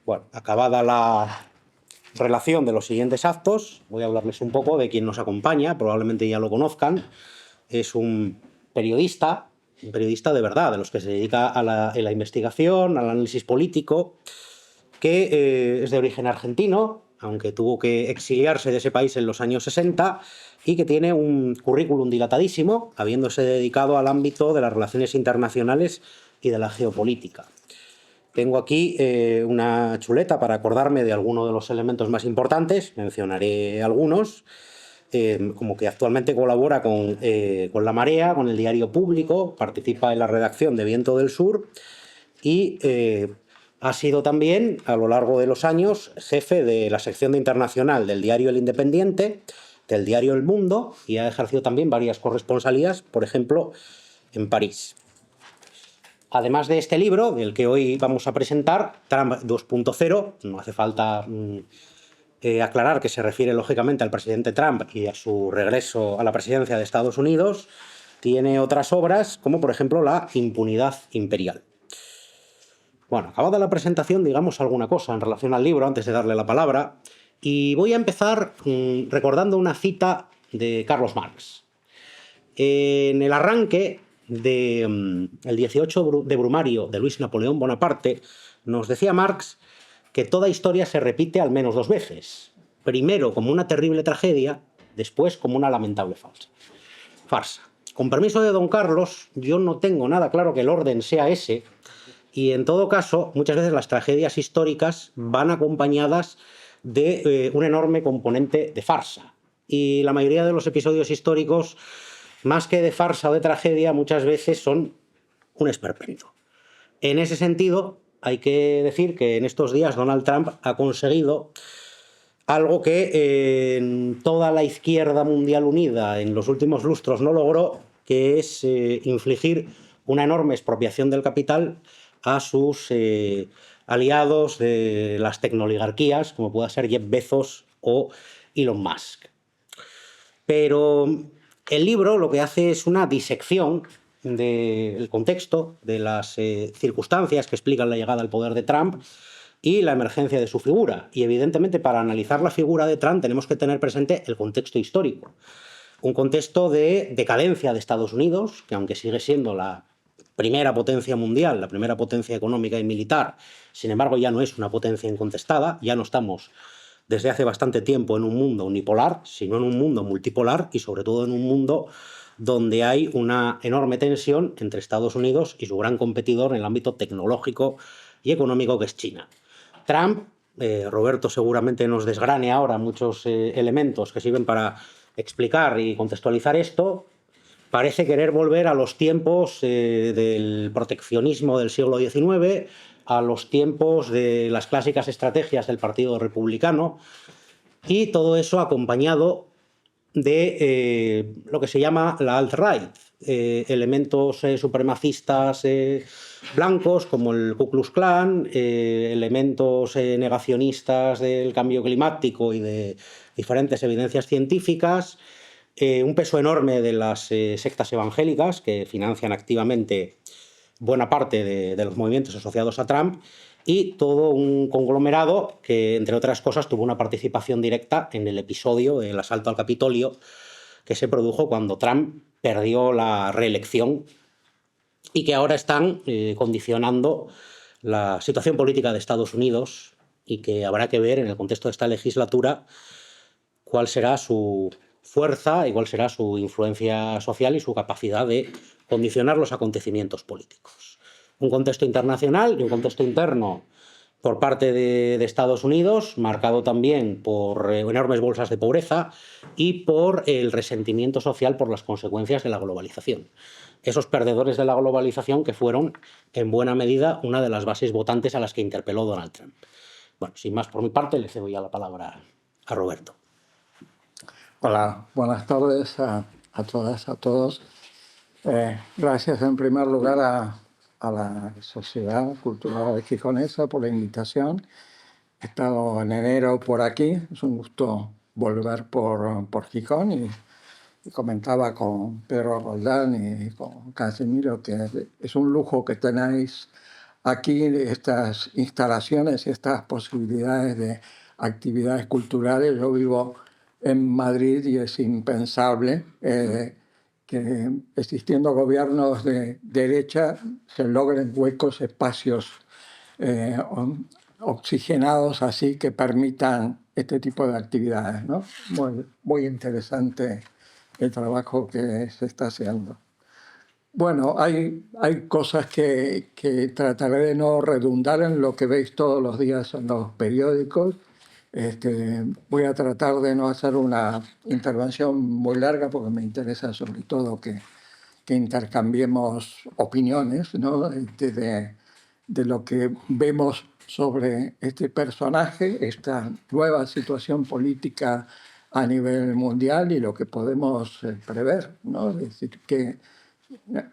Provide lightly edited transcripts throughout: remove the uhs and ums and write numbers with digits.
Bueno, acabada la relación de los siguientes actos, voy a hablarles un poco de quien nos acompaña, probablemente ya lo conozcan. Es un periodista de verdad, de los que se dedica a la investigación, al análisis político, que es de origen argentino, aunque tuvo que exiliarse de ese país en los años 60, y que tiene un currículum dilatadísimo, habiéndose dedicado al ámbito de las relaciones internacionales y de la geopolítica. Tengo aquí una chuleta para acordarme de algunos de los elementos más importantes, mencionaré algunos, como que actualmente colabora con La Marea, con el Diario Público, participa en la redacción de Viento del Sur y ha sido también, a lo largo de los años, jefe de la sección de internacional del diario El Independiente, del diario El Mundo, y ha ejercido también varias corresponsalías, por ejemplo, en París. Además de este libro, del que hoy vamos a presentar, Trump 2.0, no hace falta aclarar que se refiere lógicamente al presidente Trump y a su regreso a la presidencia de Estados Unidos, tiene otras obras, como por ejemplo La impunidad imperial. Bueno, acabada la presentación, digamos alguna cosa en relación al libro antes de darle la palabra, y voy a empezar recordando una cita de Carlos Marx. En el arranque del 18 de Brumario de Luis Napoleón Bonaparte, nos decía Marx que toda historia se repite al menos dos veces. Primero como una terrible tragedia, después como una lamentable farsa. Con permiso de don Carlos, yo no tengo nada claro que el orden sea ese, y en todo caso, muchas veces las tragedias históricas van acompañadas de un enorme componente de farsa. Y la mayoría de los episodios históricos, más que de farsa o de tragedia, muchas veces son un esperpento. En ese sentido, hay que decir que en estos días Donald Trump ha conseguido algo que en toda la izquierda mundial unida en los últimos lustros no logró, que es infligir una enorme expropiación del capital a sus aliados de las tecnoligarquías, como pueda ser Jeff Bezos o Elon Musk. Pero el libro lo que hace es una disección del contexto, de las circunstancias que explican la llegada al poder de Trump y la emergencia de su figura. Y evidentemente para analizar la figura de Trump tenemos que tener presente el contexto histórico. Un contexto de decadencia de Estados Unidos, que aunque sigue siendo la primera potencia mundial, la primera potencia económica y militar, sin embargo ya no es una potencia incontestada, ya no estamos desde hace bastante tiempo en un mundo unipolar, sino en un mundo multipolar y sobre todo en un mundo donde hay una enorme tensión entre Estados Unidos y su gran competidor en el ámbito tecnológico y económico, que es China. Trump, Roberto seguramente nos desgrane ahora muchos elementos que sirven para explicar y contextualizar esto, parece querer volver a los tiempos del proteccionismo del siglo XIX, a los tiempos de las clásicas estrategias del Partido Republicano, y todo eso acompañado de lo que se llama la alt-right, elementos supremacistas blancos como el Ku Klux Klan, elementos negacionistas del cambio climático y de diferentes evidencias científicas, un peso enorme de las sectas evangélicas que financian activamente buena parte de los movimientos asociados a Trump, y todo un conglomerado que, entre otras cosas, tuvo una participación directa en el episodio del asalto al Capitolio que se produjo cuando Trump perdió la reelección y que ahora están condicionando la situación política de Estados Unidos, y que habrá que ver en el contexto de esta legislatura cuál será su fuerza y cuál será su influencia social y su capacidad de condicionar los acontecimientos políticos. Un contexto internacional y un contexto interno por parte de Estados Unidos, marcado también por enormes bolsas de pobreza y por el resentimiento social por las consecuencias de la globalización. Esos perdedores de la globalización que fueron, en buena medida, una de las bases votantes a las que interpeló Donald Trump. Bueno, sin más por mi parte, le cedo ya la palabra a Roberto. Hola, buenas tardes a todas, a todos. Gracias en primer lugar a la Sociedad Cultural Gijonesa por la invitación. He estado en enero por aquí, es un gusto volver por Gijón, y comentaba con Pedro Roldán y con Casimiro que es un lujo que tenéis aquí estas instalaciones y estas posibilidades de actividades culturales. Yo vivo en Madrid y es impensable que existiendo gobiernos de derecha se logren huecos, espacios eh, oxigenados así que permitan este tipo de actividades, ¿no? Muy interesante el trabajo que se está haciendo. Bueno, hay cosas que trataré de no redundar en lo que veis todos los días en los periódicos. Voy a tratar de no hacer una intervención muy larga porque me interesa sobre todo que intercambiemos opiniones, ¿no? De lo que vemos sobre este personaje, esta nueva situación política a nivel mundial y lo que podemos prever, ¿no? Es decir, que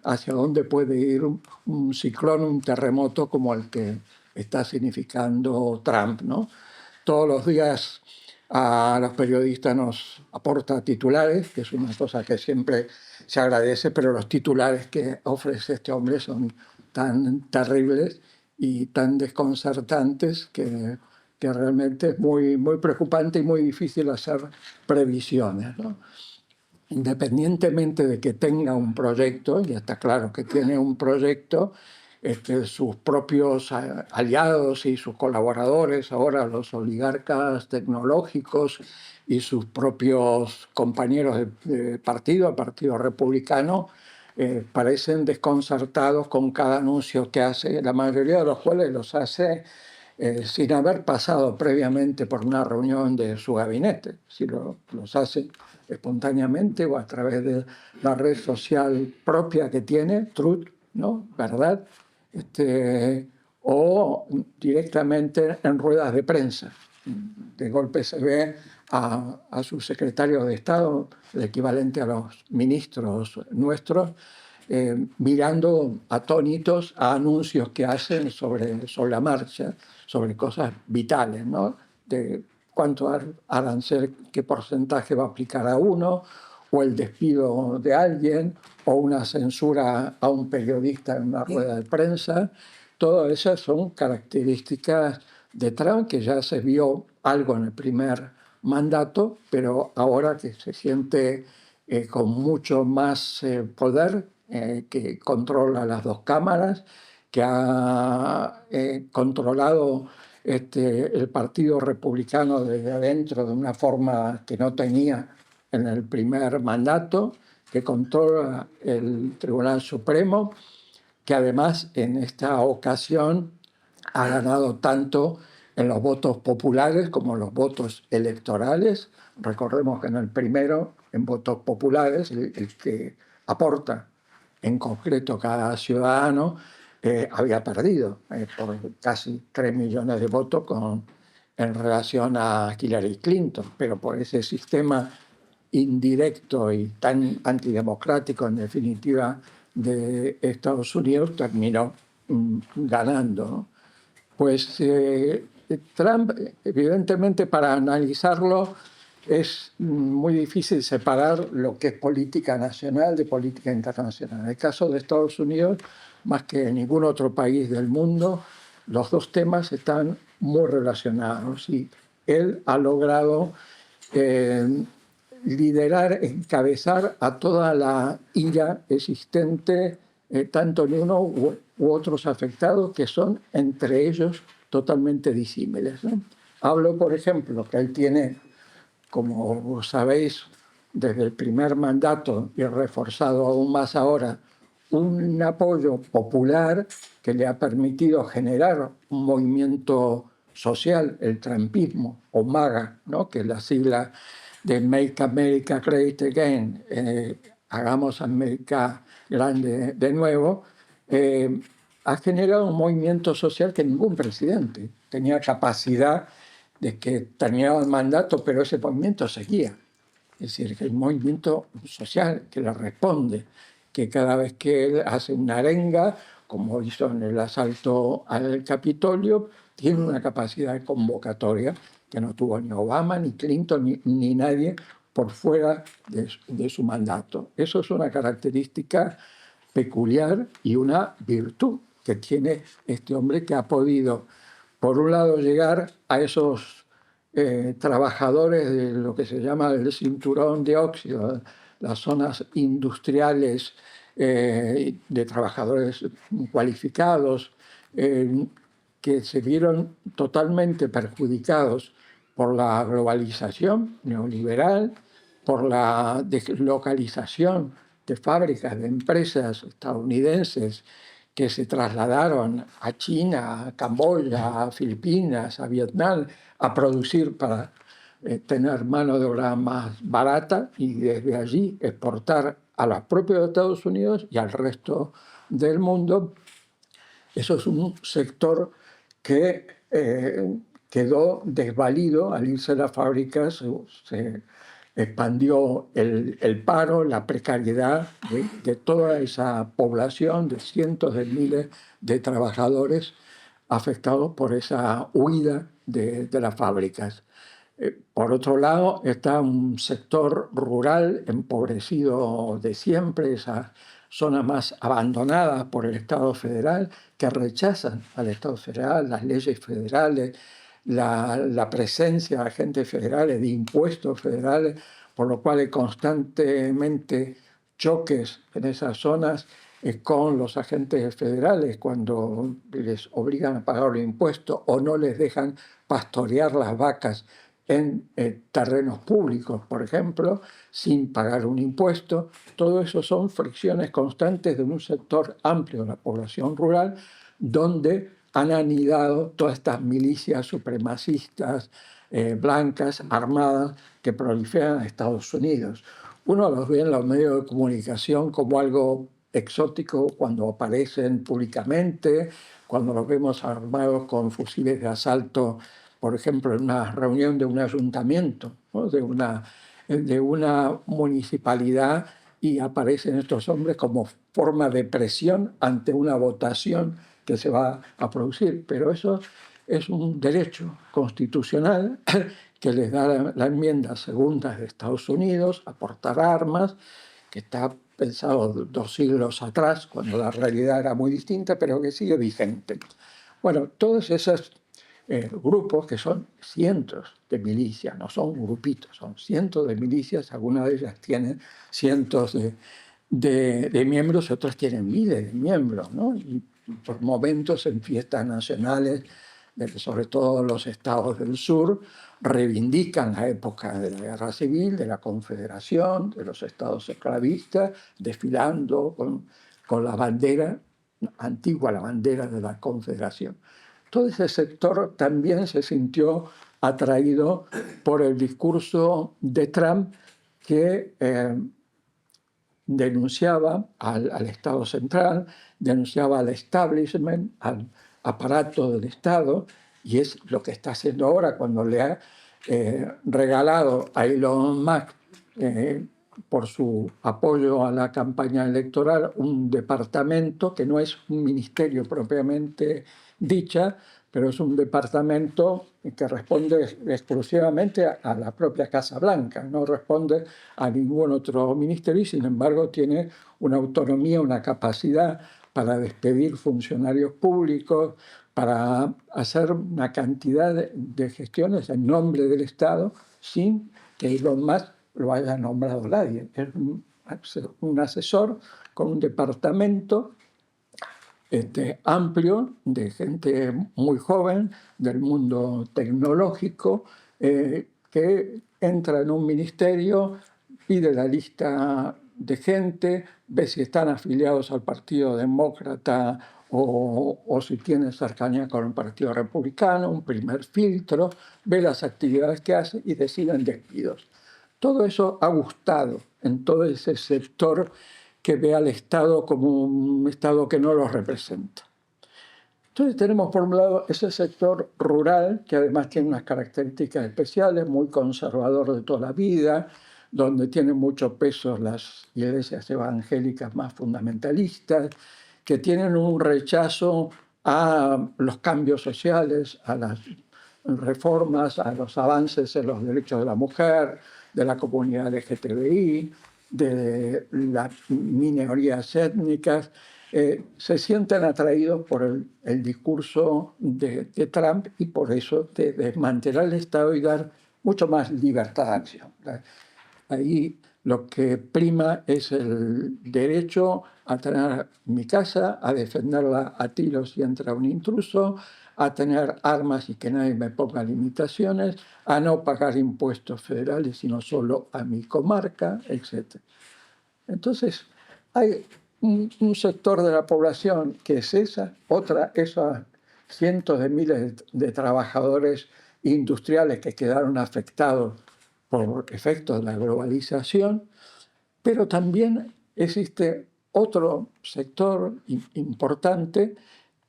hacia dónde puede ir un ciclón, un terremoto como el que está significando Trump, ¿no? Todos los días a los periodistas nos aporta titulares, que es una cosa que siempre se agradece, pero los titulares que ofrece este hombre son tan terribles y tan desconcertantes que realmente es muy preocupante y muy difícil hacer previsiones, ¿no? Independientemente de que tenga un proyecto, y está claro que tiene un proyecto, sus propios aliados y sus colaboradores, ahora los oligarcas tecnológicos y sus propios compañeros de partido, el Partido Republicano, parecen desconcertados con cada anuncio que hace, la mayoría de los cuales los hace sin haber pasado previamente por una reunión de su gabinete. Si los hace espontáneamente o a través de la red social propia que tiene, Truth, ¿no? ¿Verdad? O directamente en ruedas de prensa. De golpe se ve a su secretario de Estado, el equivalente a los ministros nuestros, mirando atónitos a anuncios que hacen sobre la marcha, sobre cosas vitales, ¿no? De cuánto arancel, qué porcentaje va a aplicar a uno, o el despido de alguien, o una censura a un periodista en una rueda de prensa. Todas esas son características de Trump, que ya se vio algo en el primer mandato, pero ahora que se siente con mucho más poder, que controla las dos cámaras, que ha controlado el Partido Republicano desde adentro de una forma que no tenía en el primer mandato, que controla el Tribunal Supremo, que además en esta ocasión ha ganado tanto en los votos populares como en los votos electorales. Recordemos que en el primero, en votos populares, el que aporta en concreto cada ciudadano había perdido por casi 3 millones de votos en relación a Hillary Clinton, pero por ese sistema indirecto y tan antidemocrático, en definitiva, de Estados Unidos, terminó ganando, ¿no? Pues Trump, evidentemente, para analizarlo es muy difícil separar lo que es política nacional de política internacional. En el caso de Estados Unidos, más que en ningún otro país del mundo, los dos temas están muy relacionados y él ha logrado liderar, encabezar a toda la ira existente, tanto en uno u otros afectados, que son entre ellos totalmente disímiles, ¿no? Hablo, por ejemplo, que él tiene, como sabéis, desde el primer mandato y reforzado aún más ahora, un apoyo popular que le ha permitido generar un movimiento social, el trumpismo o MAGA, ¿no? Que es la sigla de Make America Great Again, hagamos América grande de nuevo, ha generado un movimiento social que ningún presidente tenía capacidad de que terminaba el mandato, pero ese movimiento seguía. Es decir, que el movimiento social que le responde, que cada vez que él hace una arenga, como hizo en el asalto al Capitolio, tiene una capacidad de convocatoria que no tuvo ni Obama, ni Clinton, ni nadie por fuera de su mandato. Eso es una característica peculiar y una virtud, que tiene este hombre, que ha podido, por un lado, llegar a esos trabajadores de lo que se llama el cinturón de óxido, las zonas industriales de trabajadores cualificados, que se vieron totalmente perjudicados por la globalización neoliberal, por la deslocalización de fábricas, de empresas estadounidenses que se trasladaron a China, a Camboya, a Filipinas, a Vietnam, a producir para tener mano de obra más barata y desde allí exportar a los propios Estados Unidos y al resto del mundo. Eso es un sector que quedó desvalido al irse las fábricas, se expandió el paro, la precariedad de toda esa población, de cientos de miles de trabajadores afectados por esa huida de las fábricas. Por otro lado, está un sector rural empobrecido de siempre, esas zonas más abandonadas por el Estado federal, que rechazan al Estado federal, las leyes federales, la presencia de agentes federales, de impuestos federales, por lo cual hay constantemente choques en esas zonas con los agentes federales cuando les obligan a pagar los impuestos o no les dejan pastorear las vacas en terrenos públicos, por ejemplo, sin pagar un impuesto. Todo eso son fricciones constantes de un sector amplio de la población rural donde han anidado todas estas milicias supremacistas blancas, armadas, que proliferan en Estados Unidos. Uno los ve en los medios de comunicación como algo exótico cuando aparecen públicamente, cuando los vemos armados con fusiles de asalto, por ejemplo, en una reunión de un ayuntamiento, ¿no? de una municipalidad, y aparecen estos hombres como forma de presión ante una votación que se va a producir. Pero eso es un derecho constitucional que les da la enmienda segunda de Estados Unidos, aportar armas, que está pensado 2 siglos atrás, cuando la realidad era muy distinta, pero que sigue vigente. Bueno, todos esos grupos, que son cientos de milicias, no son grupitos, son cientos de milicias, algunas de ellas tienen cientos de miembros, otras tienen miles de miembros, ¿no? Y por momentos en fiestas nacionales, sobre todo los estados del sur, reivindican la época de la Guerra Civil, de la Confederación, de los estados esclavistas, desfilando con la bandera antigua, la bandera de la Confederación. Todo ese sector también se sintió atraído por el discurso de Trump, que denunciaba al Estado central, denunciaba al establishment, al aparato del Estado, y es lo que está haciendo ahora cuando le ha regalado a Elon Musk, por su apoyo a la campaña electoral, un departamento que no es un ministerio propiamente dicha, pero es un departamento que responde exclusivamente a la propia Casa Blanca, no responde a ningún otro ministerio y sin embargo tiene una autonomía, una capacidad para despedir funcionarios públicos, para hacer una cantidad de gestiones en nombre del Estado sin que Elon Musk lo haya nombrado nadie. Es un asesor con un departamento amplio de gente muy joven del mundo tecnológico, que entra en un ministerio, pide la lista de gente, ve si están afiliados al Partido Demócrata o si tienen cercanía con el Partido Republicano, un primer filtro, ve las actividades que hace y deciden despidos. Todo eso ha gustado en todo ese sector que ve al Estado como un Estado que no lo representa. Entonces tenemos por un lado ese sector rural, que además tiene unas características especiales, muy conservador de toda la vida, donde tienen mucho peso las iglesias evangélicas más fundamentalistas, que tienen un rechazo a los cambios sociales, a las reformas, a los avances en los derechos de la mujer, de la comunidad LGTBI, de las minorías étnicas, se sienten atraídos por el discurso de Trump y por eso de desmantelar el Estado y dar mucho más libertad de acción. Ahí lo que prima es el derecho a tener mi casa, a defenderla a tiros si entra un intruso, a tener armas y que nadie me ponga limitaciones, a no pagar impuestos federales sino solo a mi comarca, etc. Entonces, hay un sector de la población que es esa, otra, esos cientos de miles de trabajadores industriales que quedaron afectados por efectos de la globalización, pero también existe otro sector importante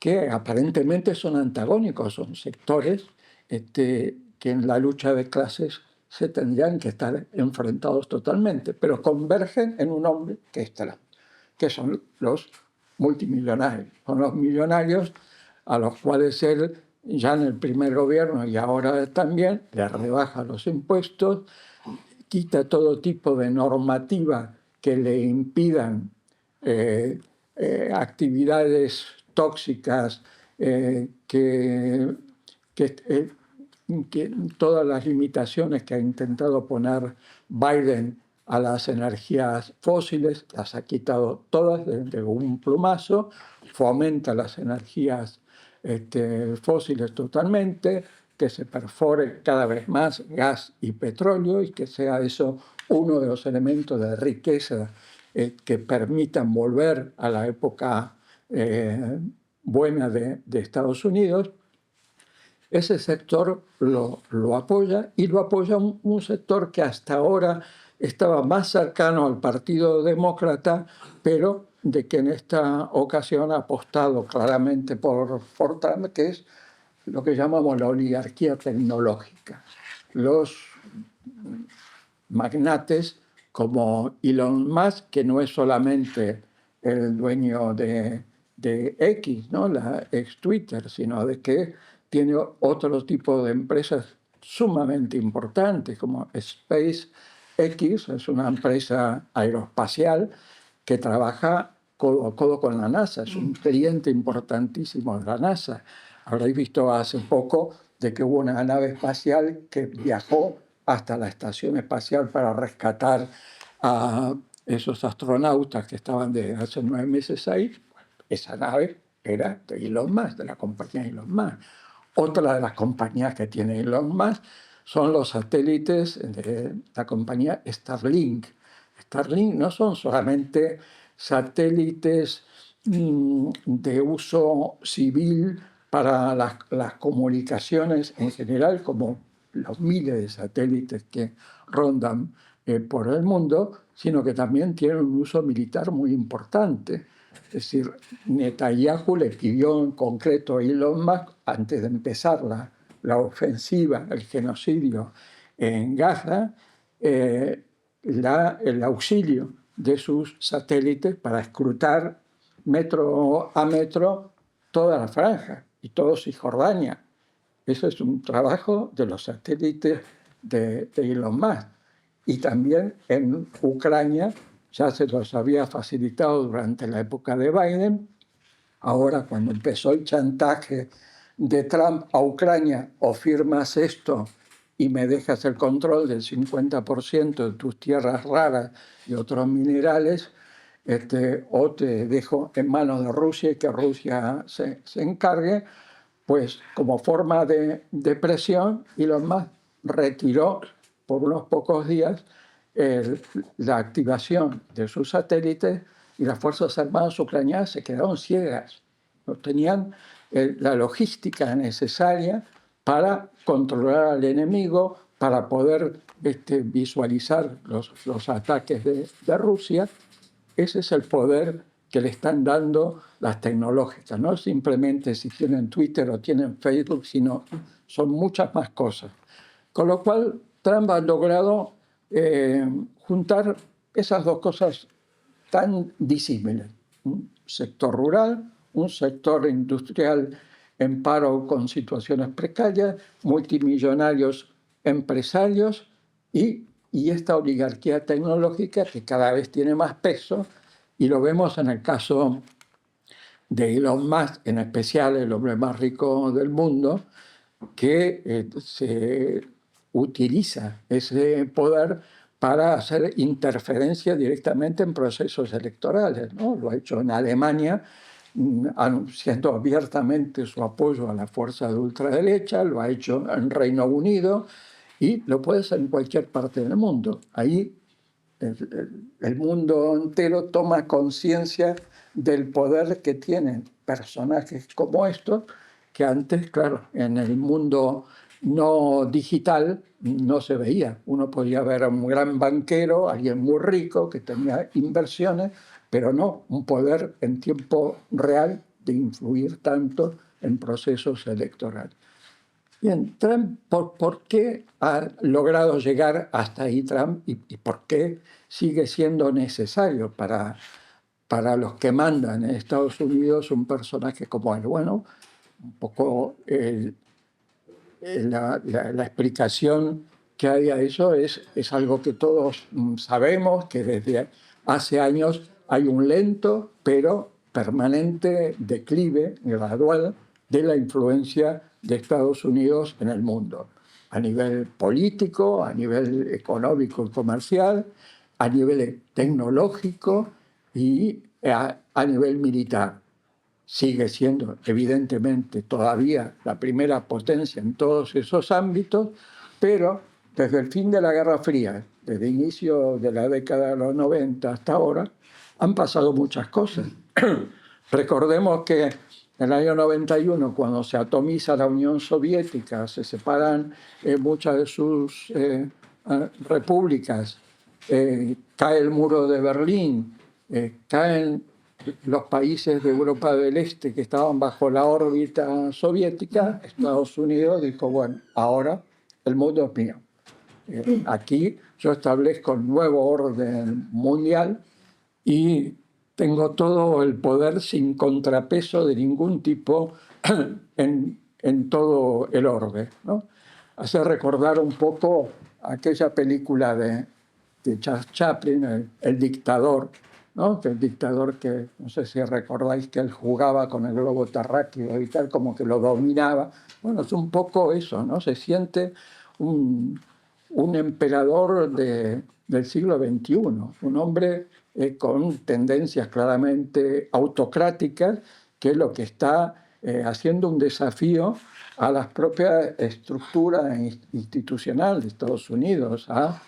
que aparentemente son antagónicos, son sectores que en la lucha de clases se tendrían que estar enfrentados totalmente, pero convergen en un hombre que es Trump, que son los multimillonarios. Son los millonarios a los cuales él, ya en el primer gobierno y ahora también, le rebaja los impuestos, quita todo tipo de normativa que le impidan actividades tóxicas, que todas las limitaciones que ha intentado poner Biden a las energías fósiles, las ha quitado todas de un plumazo, fomenta las energías fósiles totalmente, que se perfore cada vez más gas y petróleo y que sea eso uno de los elementos de riqueza que permitan volver a la época buena de Estados Unidos. Ese sector lo apoya y lo apoya un sector que hasta ahora estaba más cercano al Partido Demócrata, pero de que en esta ocasión ha apostado claramente por Trump, que es lo que llamamos la oligarquía tecnológica. Los magnates como Elon Musk, que no es solamente el dueño de X, ¿no? La ex Twitter, sino de que tiene otro tipo de empresas sumamente importantes, como SpaceX, es una empresa aeroespacial que trabaja codo a codo con la NASA, es un cliente importantísimo de la NASA. Habréis visto hace poco de que hubo una nave espacial que viajó hasta la estación espacial para rescatar a esos astronautas que estaban desde hace 9 meses ahí. Esa nave era de Elon Musk, de la compañía Elon Musk. Otra de las compañías que tiene Elon Musk son los satélites de la compañía Starlink. Starlink no son solamente satélites de uso civil para las comunicaciones en general, como los miles de satélites que rondan por el mundo, sino que también tienen un uso militar muy importante. Es decir, Netanyahu le pidió en concreto a Elon Musk, antes de empezar la ofensiva, el genocidio en Gaza, el auxilio de sus satélites para escrutar metro a metro toda la franja y todo Cisjordania. Eso es un trabajo de los satélites de Elon Musk. Y también en Ucrania ya se los había facilitado durante la época de Biden. Ahora, cuando empezó el chantaje de Trump a Ucrania, o firmas esto y me dejas el control del 50% de tus tierras raras y otros minerales, o te dejo en manos de Rusia y que Rusia se encargue, pues como forma de presión, Elon Musk retiró por unos pocos días la activación de sus satélites y las Fuerzas Armadas ucranianas se quedaron ciegas. No tenían la logística necesaria para controlar al enemigo, para poder visualizar los ataques de Rusia. Ese es el poder que le están dando las tecnológicas. No simplemente si tienen Twitter o tienen Facebook, sino son muchas más cosas. Con lo cual, Trump ha logrado juntar esas dos cosas tan disímiles. Un sector rural, un sector industrial en paro con situaciones precarias, multimillonarios empresarios y esta oligarquía tecnológica que cada vez tiene más peso, y lo vemos en el caso de Elon Musk, en especial el hombre más rico del mundo, que se utiliza ese poder para hacer interferencia directamente en procesos electorales, ¿no? Lo ha hecho en Alemania, anunciando abiertamente su apoyo a la fuerza de ultraderecha, lo ha hecho en Reino Unido y lo puede hacer en cualquier parte del mundo. Ahí el mundo entero toma conciencia del poder que tienen personajes como estos, que antes, claro, en el mundo no digital no se veía. Uno podía ver a un gran banquero, alguien muy rico que tenía inversiones, pero no un poder en tiempo real de influir tanto en procesos electorales. Bien, Trump, ¿por qué ha logrado llegar hasta ahí Trump y por qué sigue siendo necesario para los que mandan en Estados Unidos un personaje como él? Bueno, un poco la explicación que hay a eso es algo que todos sabemos, que desde hace años hay un lento pero permanente declive gradual de la influencia de Estados Unidos en el mundo, a nivel político, a nivel económico y comercial, a nivel tecnológico y a nivel militar. Sigue siendo evidentemente todavía la primera potencia en todos esos ámbitos, pero desde el fin de la Guerra Fría, desde el inicio de la década de los 90 hasta ahora, han pasado muchas cosas. Recordemos que en el año 91, cuando se atomiza la Unión Soviética, se separan muchas de sus repúblicas, cae el muro de Berlín, caen los países de Europa del Este que estaban bajo la órbita soviética. Estados Unidos dijo, bueno, ahora el mundo es mío. Aquí yo establezco el nuevo orden mundial y tengo todo el poder sin contrapeso de ningún tipo en todo el orbe, ¿no? Hace recordar un poco aquella película de Charles Chaplin, el dictador, ¿no? El dictador que, no sé si recordáis que él jugaba con el globo terráqueo y tal, como que lo dominaba. Bueno, es un poco eso, ¿no? Se siente un emperador del siglo XXI, un hombre con tendencias claramente autocráticas, que es lo que está haciendo un desafío a las propias estructuras institucionales de Estados Unidos, a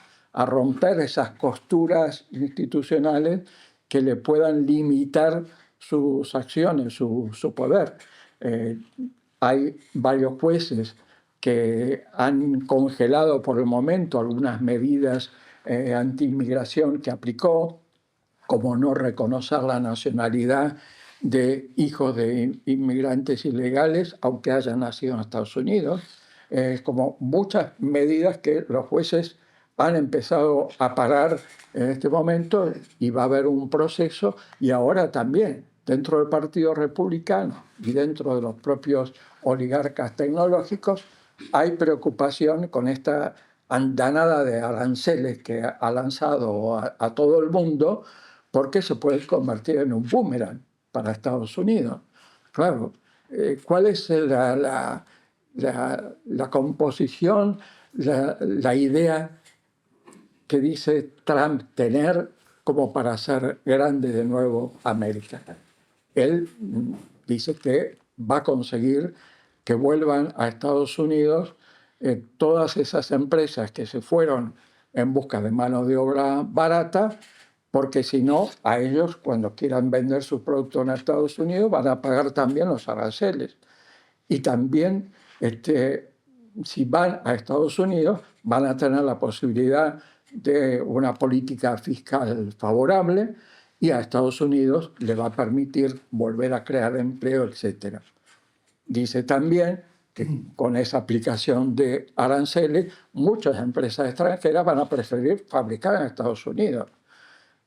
romper esas costuras institucionales que le puedan limitar sus acciones, su poder. Hay varios jueces que han congelado por el momento algunas medidas anti-inmigración que aplicó, como no reconocer la nacionalidad de hijos de inmigrantes ilegales, aunque hayan nacido en Estados Unidos, como muchas medidas que los jueces han empezado a parar en este momento y va a haber un proceso, y ahora también dentro del Partido Republicano y dentro de los propios oligarcas tecnológicos hay preocupación con esta andanada de aranceles que ha lanzado a todo el mundo, porque se puede convertir en un boomerang para Estados Unidos. Claro, ¿cuál es la composición, la idea que dice Trump tener como para hacer grande de nuevo América? Él dice que va a conseguir que vuelvan a Estados Unidos todas esas empresas que se fueron en busca de mano de obra barata, porque si no, a ellos cuando quieran vender sus productos en Estados Unidos van a pagar también los aranceles. Y también, si van a Estados Unidos, van a tener la posibilidad de una política fiscal favorable y a Estados Unidos le va a permitir volver a crear empleo, etc. Dice también que con esa aplicación de aranceles, muchas empresas extranjeras van a preferir fabricar en Estados Unidos.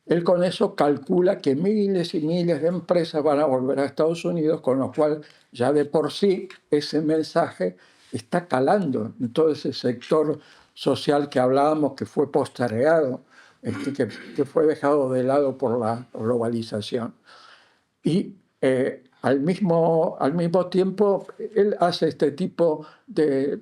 Él con eso calcula que miles y miles de empresas van a volver a Estados Unidos, con lo cual ya de por sí ese mensaje está calando en todo ese sector social que hablábamos, que fue postergado, que fue dejado de lado por la globalización. Y al mismo tiempo, él hace este tipo de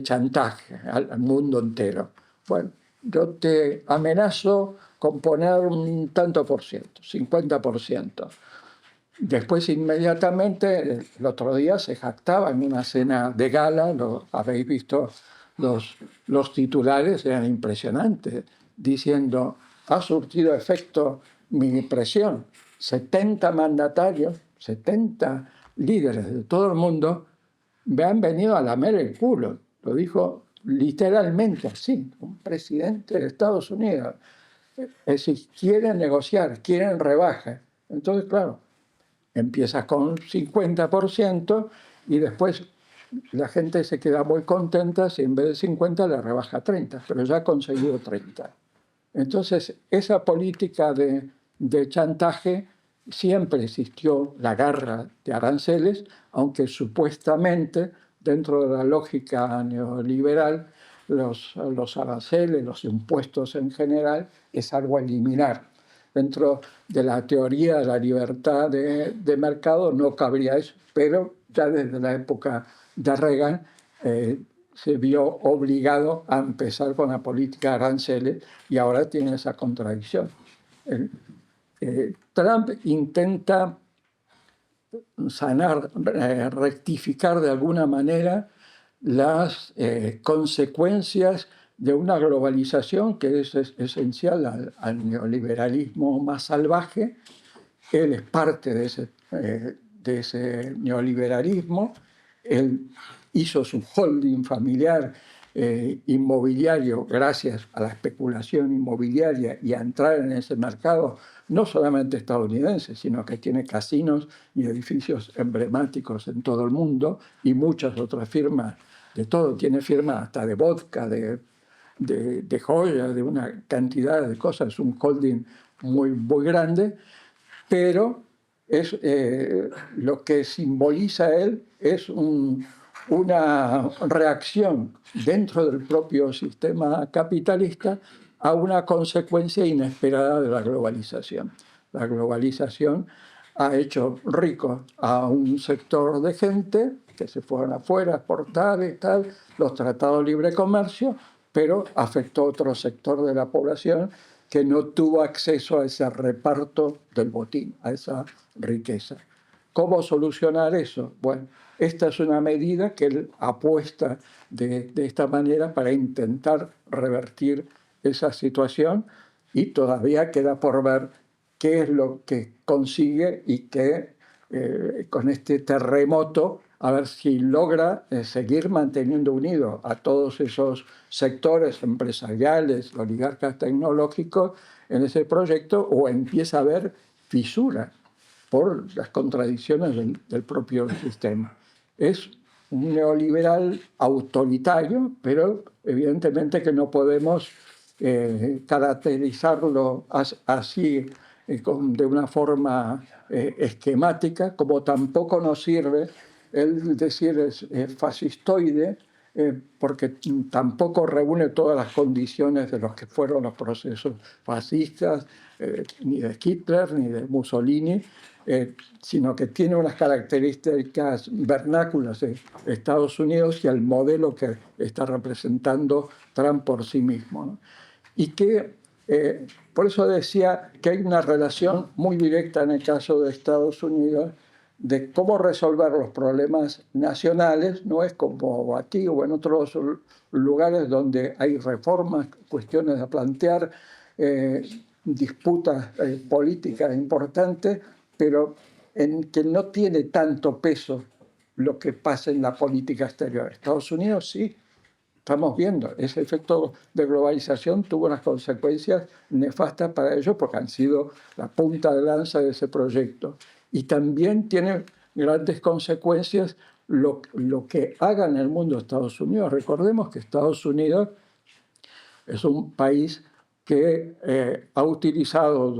chantaje al mundo entero. Bueno, yo te amenazo con poner un tanto por ciento, 50%. Después, inmediatamente, el otro día se jactaba en una cena de gala, lo habéis visto, los titulares eran impresionantes, diciendo, ha surtido efecto mi presión. 70 mandatarios, 70 líderes de todo el mundo me han venido a lamer el culo. Lo dijo literalmente así, un presidente de Estados Unidos. Es decir, quieren negociar, quieren rebaja. Entonces, claro, empiezas con 50% y después la gente se queda muy contenta si en vez de 50 le rebaja 30, pero ya ha conseguido 30. Entonces, esa política de chantaje siempre existió, la guerra de aranceles, aunque supuestamente dentro de la lógica neoliberal los aranceles, los impuestos en general, es algo a eliminar. Dentro de la teoría de la libertad de mercado no cabría eso, pero ya desde la época de Reagan se vio obligado a empezar con la política de aranceles y ahora tiene esa contradicción. Trump intenta sanar, rectificar de alguna manera las consecuencias de una globalización que es esencial al neoliberalismo más salvaje. Él es parte de ese neoliberalismo. Él hizo su holding familiar inmobiliario gracias a la especulación inmobiliaria y a entrar en ese mercado, no solamente estadounidense, sino que tiene casinos y edificios emblemáticos en todo el mundo y muchas otras firmas de todo. Tiene firmas hasta de vodka, de joyas, de una cantidad de cosas. Es un holding muy grande, pero lo que simboliza él es una reacción dentro del propio sistema capitalista a una consecuencia inesperada de la globalización. La globalización ha hecho rico a un sector de gente que se fueron afuera a exportar y tal, los tratados de libre comercio, pero afectó a otro sector de la población que no tuvo acceso a ese reparto del botín, a esa riqueza. ¿Cómo solucionar eso? Bueno, esta es una medida que él apuesta de esta manera para intentar revertir esa situación y todavía queda por ver qué es lo que consigue y qué con este terremoto, a ver si logra seguir manteniendo unidos a todos esos sectores empresariales, oligarcas tecnológicos en ese proyecto o empieza a haber fisuras por las contradicciones del propio sistema. Es un neoliberal autoritario, pero evidentemente que no podemos caracterizarlo así de una forma esquemática, como tampoco nos sirve el decir es fascistoide, porque tampoco reúne todas las condiciones de los que fueron los procesos fascistas, ni de Hitler ni de Mussolini, sino que tiene unas características vernáculas de Estados Unidos y el modelo que está representando Trump por sí mismo, ¿no? Y que, por eso decía que hay una relación muy directa en el caso de Estados Unidos de cómo resolver los problemas nacionales. No es como aquí o en otros lugares donde hay reformas, cuestiones a plantear, disputas políticas importantes, pero en que no tiene tanto peso lo que pasa en la política exterior. Estados Unidos sí, estamos viendo, ese efecto de globalización tuvo unas consecuencias nefastas para ellos porque han sido la punta de lanza de ese proyecto. Y también tiene grandes consecuencias lo que haga en el mundo Estados Unidos. Recordemos que Estados Unidos es un país que ha utilizado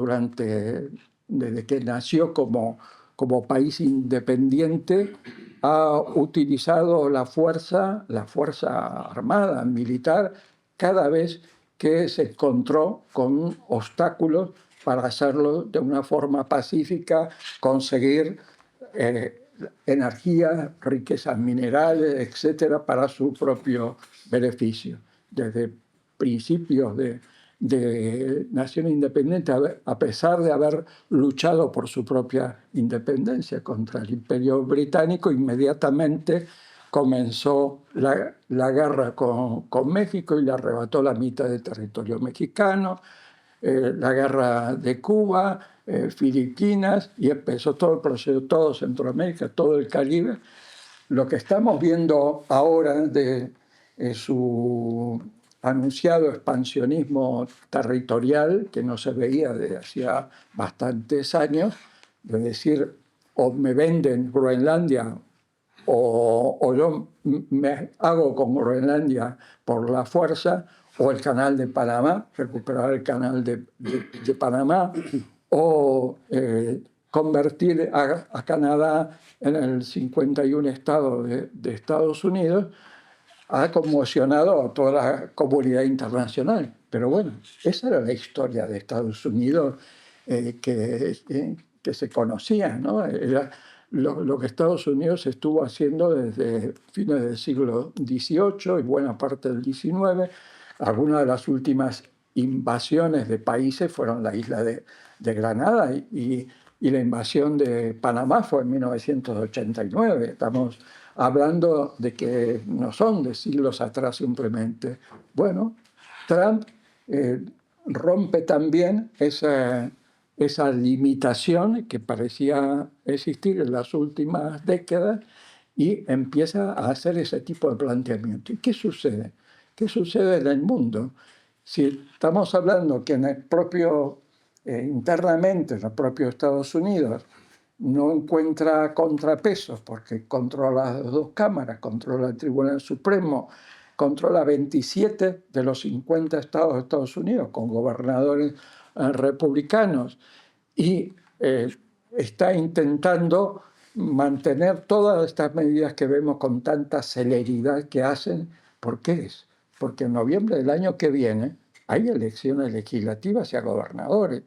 desde que nació como país independiente, ha utilizado la fuerza armada, militar, cada vez que se encontró con obstáculos para hacerlo de una forma pacífica, conseguir energía, riquezas minerales, etcétera, para su propio beneficio. Desde principios de nación independiente, a pesar de haber luchado por su propia independencia contra el Imperio Británico, inmediatamente comenzó la guerra con México y le arrebató la mitad del territorio mexicano, la guerra de Cuba, Filipinas, y empezó todo el proceso, todo Centroamérica, todo el Caribe. Lo que estamos viendo ahora de su anunciado expansionismo territorial, que no se veía desde hacía bastantes años, de decir, o me venden Groenlandia o yo me hago con Groenlandia por la fuerza, o el canal de Panamá, recuperar el canal de Panamá, o convertir a Canadá en el 51 estado de Estados Unidos, ha conmocionado a toda la comunidad internacional. Pero bueno, esa era la historia de Estados Unidos que se conocía, ¿no? Era lo que Estados Unidos estuvo haciendo desde fines del siglo XVIII y buena parte del XIX. Algunas de las últimas invasiones de países fueron la isla de Granada y la invasión de Panamá fue en 1989. Estamos hablando de que no son de siglos atrás simplemente. Bueno, Trump rompe también esa limitación que parecía existir en las últimas décadas y empieza a hacer ese tipo de planteamiento. ¿Y qué sucede? ¿Qué sucede en el mundo? Si estamos hablando que en el propio, internamente, en el propio Estados Unidos, no encuentra contrapesos porque controla las dos cámaras, controla el Tribunal Supremo, controla 27 de los 50 estados de Estados Unidos con gobernadores republicanos y está intentando mantener todas estas medidas que vemos con tanta celeridad que hacen. ¿Por qué es? Porque en noviembre del año que viene hay elecciones legislativas y a gobernadores.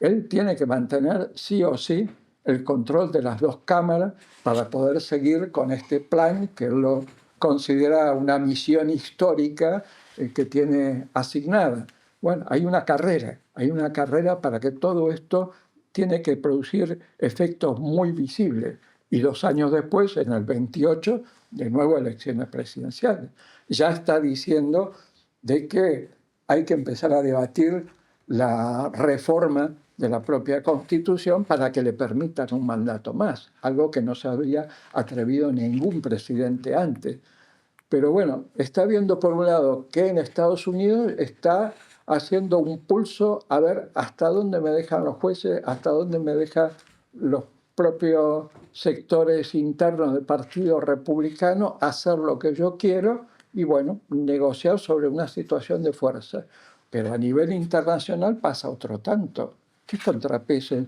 Él tiene que mantener sí o sí el control de las dos cámaras para poder seguir con este plan que él lo considera una misión histórica que tiene asignada. Bueno, hay una carrera para que todo esto tiene que producir efectos muy visibles. Y 2 años después, en el 28, de nuevo elecciones presidenciales. Ya está diciendo de que hay que empezar a debatir la reforma de la propia Constitución para que le permitan un mandato más, algo que no se había atrevido ningún presidente antes. Pero bueno, está viendo por un lado que en Estados Unidos está haciendo un pulso a ver hasta dónde me dejan los jueces, hasta dónde me dejan los propios sectores internos del Partido Republicano hacer lo que yo quiero y bueno, negociar sobre una situación de fuerza. Pero a nivel internacional pasa otro tanto. ¿Qué contrapesos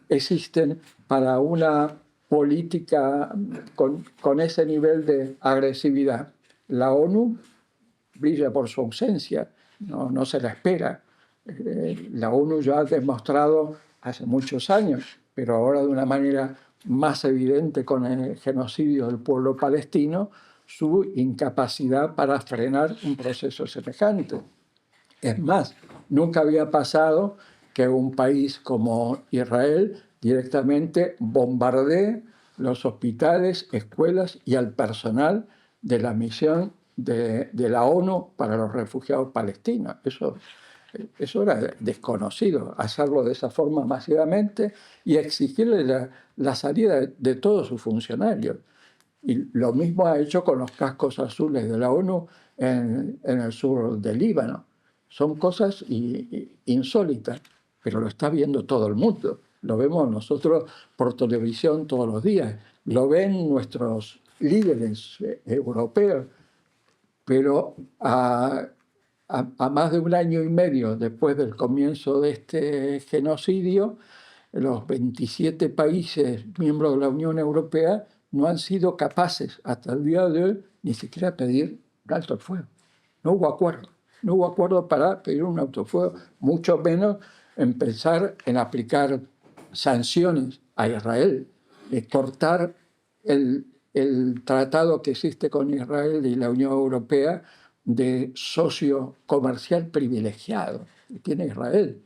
existen para una política con ese nivel de agresividad? La ONU brilla por su ausencia, no se la espera. La ONU ya ha demostrado hace muchos años, pero ahora de una manera más evidente con el genocidio del pueblo palestino, su incapacidad para frenar un proceso semejante. Es más, nunca había pasado que un país como Israel directamente bombardee los hospitales, escuelas y al personal de la misión de la ONU para los refugiados palestinos. Eso era desconocido, hacerlo de esa forma masivamente y exigirle la salida de todos sus funcionarios. Y lo mismo ha hecho con los cascos azules de la ONU en el sur del Líbano. Son cosas insólitas, pero lo está viendo todo el mundo. Lo vemos nosotros por televisión todos los días. Lo ven nuestros líderes europeos. Pero a más de 1 año y medio después del comienzo de este genocidio, los 27 países miembros de la Unión Europea no han sido capaces hasta el día de hoy ni siquiera pedir un alto el fuego. No hubo acuerdo. No hubo acuerdo para pedir un alto el fuego, mucho menos empezar en aplicar sanciones a Israel cortar el tratado que existe con Israel y la Unión Europea de socio comercial privilegiado que tiene Israel.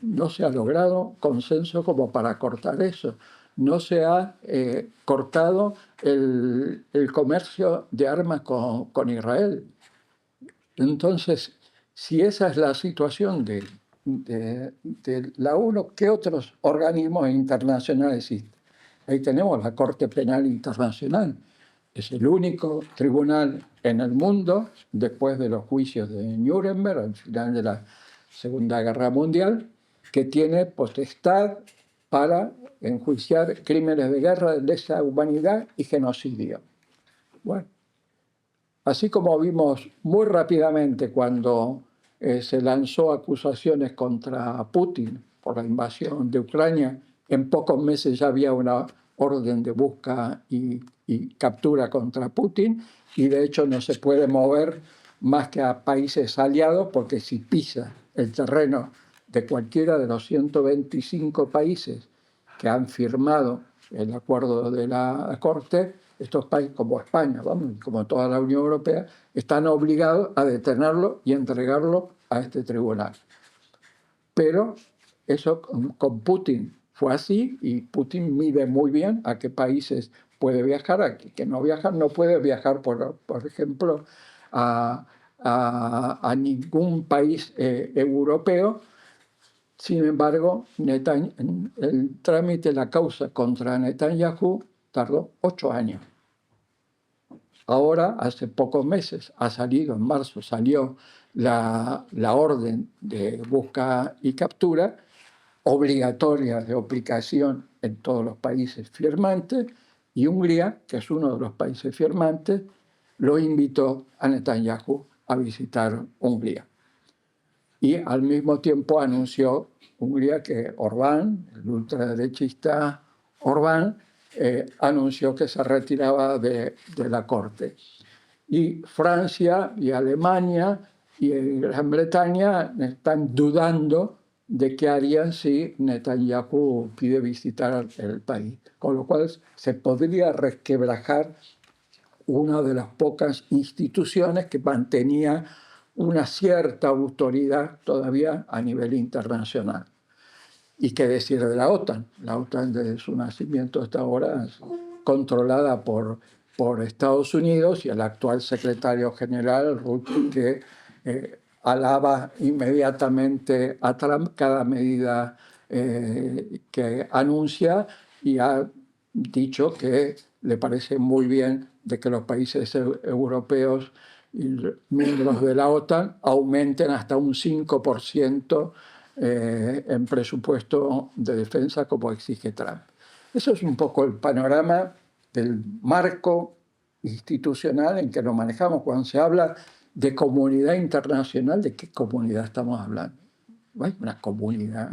No se ha logrado consenso como para cortar eso. No se ha cortado el comercio de armas con Israel. Entonces, si esa es la situación de la ONU, ¿qué otros organismos internacionales existen? Ahí tenemos la Corte Penal Internacional. Es el único tribunal en el mundo, después de los juicios de Nuremberg, al final de la Segunda Guerra Mundial, que tiene potestad para enjuiciar crímenes de guerra, de lesa humanidad y genocidio. Bueno, así como vimos muy rápidamente cuando se lanzó acusaciones contra Putin por la invasión de Ucrania, en pocos meses ya había una orden de busca y captura contra Putin, y de hecho no se puede mover más que a países aliados, porque si pisa el terreno de cualquiera de los 125 países que han firmado el acuerdo de la Corte, estos países como España, vamos, como toda la Unión Europea, están obligados a detenerlo y entregarlo a este tribunal. Pero eso con Putin fue así, y Putin mide muy bien a qué países puede viajar, a qué no viajar. No puede viajar, por ejemplo, a ningún país europeo. Sin embargo, el trámite de la causa contra Netanyahu tardó 8 años. Ahora, hace pocos meses, en marzo salió la orden de busca y captura, obligatoria de aplicación en todos los países firmantes, y Hungría, que es uno de los países firmantes, lo invitó a Netanyahu a visitar Hungría. Y al mismo tiempo anunció Hungría que Orbán, el ultraderechista Orbán, anunció que se retiraba de la Corte. Y Francia y Alemania y Gran Bretaña están dudando de qué harían si Netanyahu pide visitar el país. Con lo cual se podría resquebrajar una de las pocas instituciones que mantenía una cierta autoridad todavía a nivel internacional. ¿Y qué decir de la OTAN? La OTAN desde su nacimiento hasta ahora es controlada por Estados Unidos, y el actual secretario general, Rutte, que alaba inmediatamente a Trump cada medida que anuncia, y ha dicho que le parece muy bien de que los países europeos y miembros de la OTAN aumenten hasta un 5% en presupuesto de defensa, como exige Trump. Eso es un poco el panorama del marco institucional en que nos manejamos. Cuando se habla de comunidad internacional, ¿de qué comunidad estamos hablando? No hay una comunidad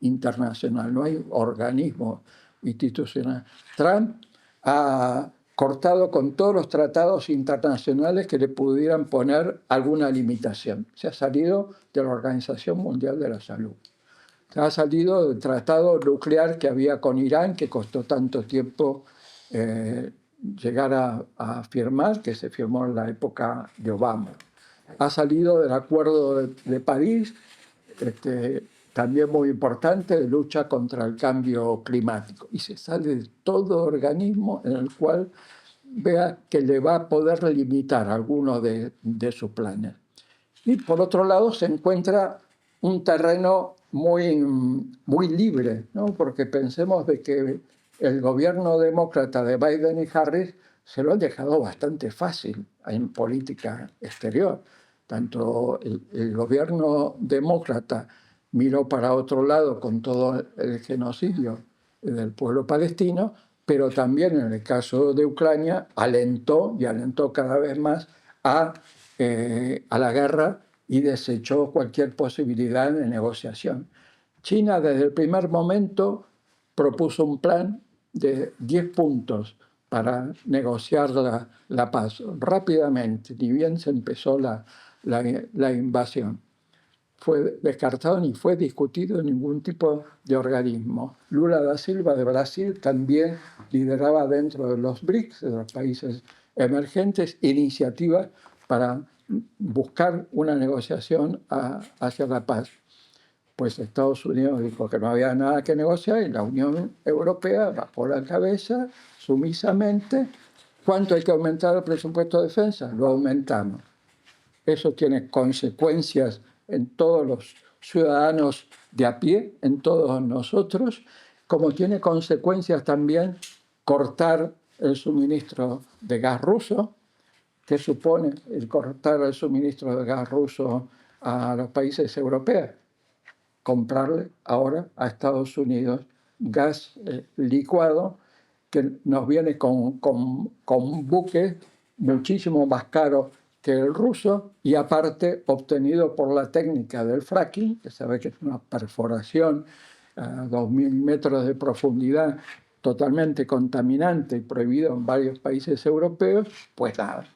internacional, no hay organismo institucional. Trump ha cortado con todos los tratados internacionales que le pudieran poner alguna limitación. Se ha salido de la Organización Mundial de la Salud. Se ha salido del tratado nuclear que había con Irán, que costó tanto tiempo llegar a firmar, que se firmó en la época de Obama. Ha salido del Acuerdo de París, también muy importante, de lucha contra el cambio climático. Y se sale de todo organismo en el cual vea que le va a poder limitar algunos de sus planes. Y por otro lado se encuentra un terreno muy libre, ¿no? Porque pensemos de que el gobierno demócrata de Biden y Harris se lo han dejado bastante fácil en política exterior. Tanto el gobierno demócrata miró para otro lado con todo el genocidio del pueblo palestino, pero también en el caso de Ucrania alentó cada vez más a la guerra, y desechó cualquier posibilidad de negociación. China desde el primer momento propuso un plan de 10 puntos para negociar la paz rápidamente, ni bien se empezó la invasión. fue descartado ni fue discutido en ningún tipo de organismo. Lula da Silva de Brasil también lideraba dentro de los BRICS, de los países emergentes, iniciativas para buscar una negociación hacia la paz. Pues Estados Unidos dijo que no había nada que negociar y la Unión Europea bajó la cabeza sumisamente. ¿Cuánto hay que aumentar el presupuesto de defensa? Lo aumentamos. Eso tiene consecuencias en todos los ciudadanos de a pie, en todos nosotros, como tiene consecuencias también cortar el suministro de gas ruso. ¿Qué supone el cortar el suministro de gas ruso a los países europeos? Comprarle ahora a Estados Unidos gas licuado que nos viene con buques muchísimo más caros que el ruso y aparte obtenido por la técnica del fracking, que sabe que es una perforación a 2.000 metros de profundidad totalmente contaminante y prohibido en varios países europeos. Pues nada,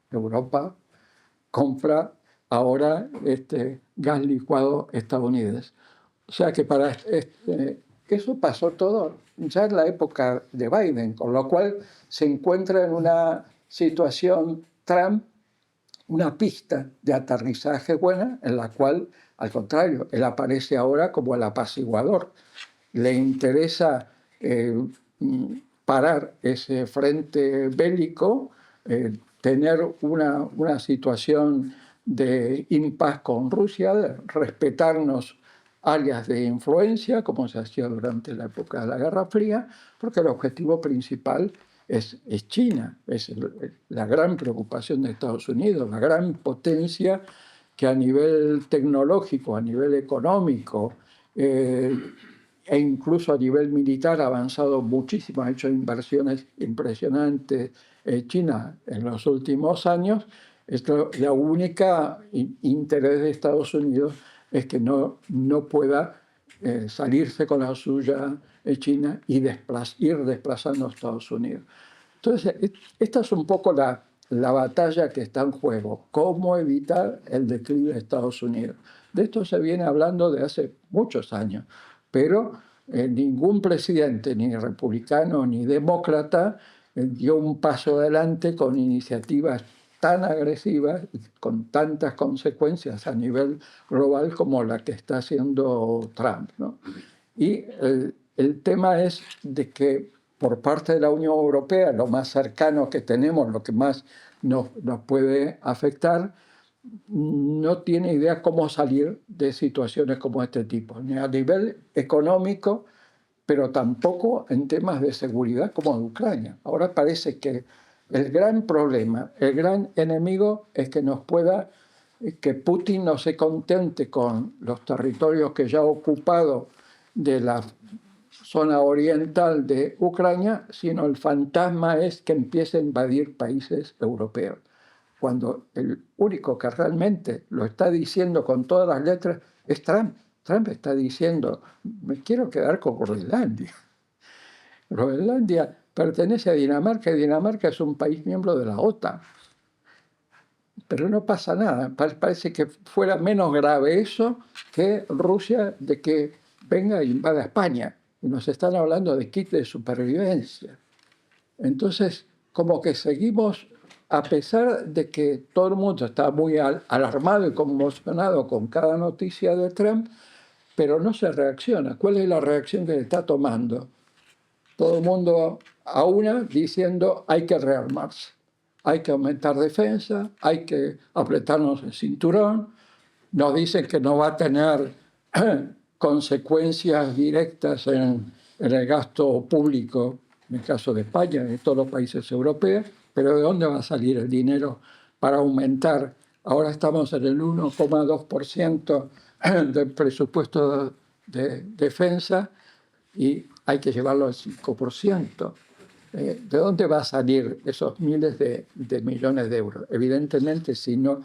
Europa compra ahora gas licuado estadounidense. O sea que eso pasó todo ya en la época de Biden, con lo cual se encuentra en una situación Trump, una pista de aterrizaje buena, en la cual, al contrario, él aparece ahora como el apaciguador. Le interesa parar ese frente bélico, tener una situación de impas con Rusia, de respetarnos áreas de influencia, como se hacía durante la época de la Guerra Fría, porque el objetivo principal es China, es la gran preocupación de Estados Unidos, la gran potencia que a nivel tecnológico, a nivel económico e incluso a nivel militar ha avanzado muchísimo, ha hecho inversiones impresionantes China en los últimos años. La única interés de Estados Unidos es que no pueda salirse con la suya China y ir desplazando a Estados Unidos. Entonces, esta es un poco la batalla que está en juego, cómo evitar el declive de Estados Unidos. De esto se viene hablando de hace muchos años, pero ningún presidente, ni republicano ni demócrata, dio un paso adelante con iniciativas tan agresivas y con tantas consecuencias a nivel global como la que está haciendo Trump, ¿no? Y el tema es de que por parte de la Unión Europea, lo más cercano que tenemos, lo que más nos puede afectar, no tiene idea cómo salir de situaciones como este tipo, ni a nivel económico, pero tampoco en temas de seguridad como de Ucrania. Ahora parece que el gran problema, el gran enemigo es que Putin no se contente con los territorios que ya ha ocupado de la zona oriental de Ucrania, sino el fantasma es que empiece a invadir países europeos. Cuando el único que realmente lo está diciendo con todas las letras es Trump. Trump está diciendo, me quiero quedar con Groenlandia. Groenlandia pertenece a Dinamarca y Dinamarca es un país miembro de la OTAN. Pero no pasa nada. Parece que fuera menos grave eso que Rusia de que venga e invada España. Y nos están hablando de kit de supervivencia. Entonces, como que seguimos, a pesar de que todo el mundo está muy alarmado y conmocionado con cada noticia de Trump, pero no se reacciona. ¿Cuál es la reacción que se está tomando? Todo el mundo a una diciendo hay que rearmarse, hay que aumentar defensa, hay que apretarnos el cinturón. Nos dicen que no va a tener consecuencias directas en el gasto público, en el caso de España y de todos los países europeos, pero ¿de dónde va a salir el dinero para aumentar? Ahora estamos en el 1,2% del presupuesto de defensa y hay que llevarlo al 5%. ¿De dónde va a salir esos miles de millones de euros? Evidentemente, si no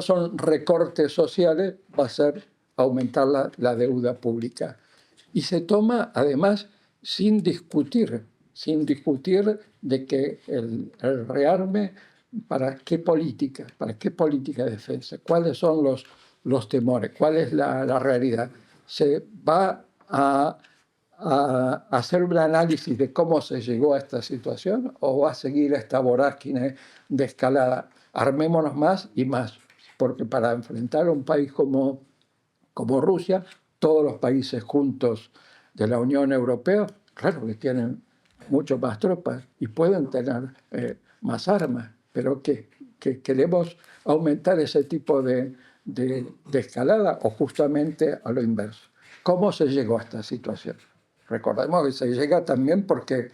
son recortes sociales, va a ser aumentar la deuda pública. Y se toma, además, sin discutir de que el rearme, ¿para qué política de defensa? ¿Cuáles son los temores. ¿Cuál es la realidad? Se va a hacer un análisis de cómo se llegó a esta situación o va a seguir esta vorágine de escalada. Armémonos más y más, porque para enfrentar a un país como Rusia, todos los países juntos de la Unión Europea, claro que tienen mucho más tropas y pueden tener más armas, pero que queremos aumentar ese tipo de escalada o justamente a lo inverso. ¿Cómo se llegó a esta situación? Recordemos que se llega también porque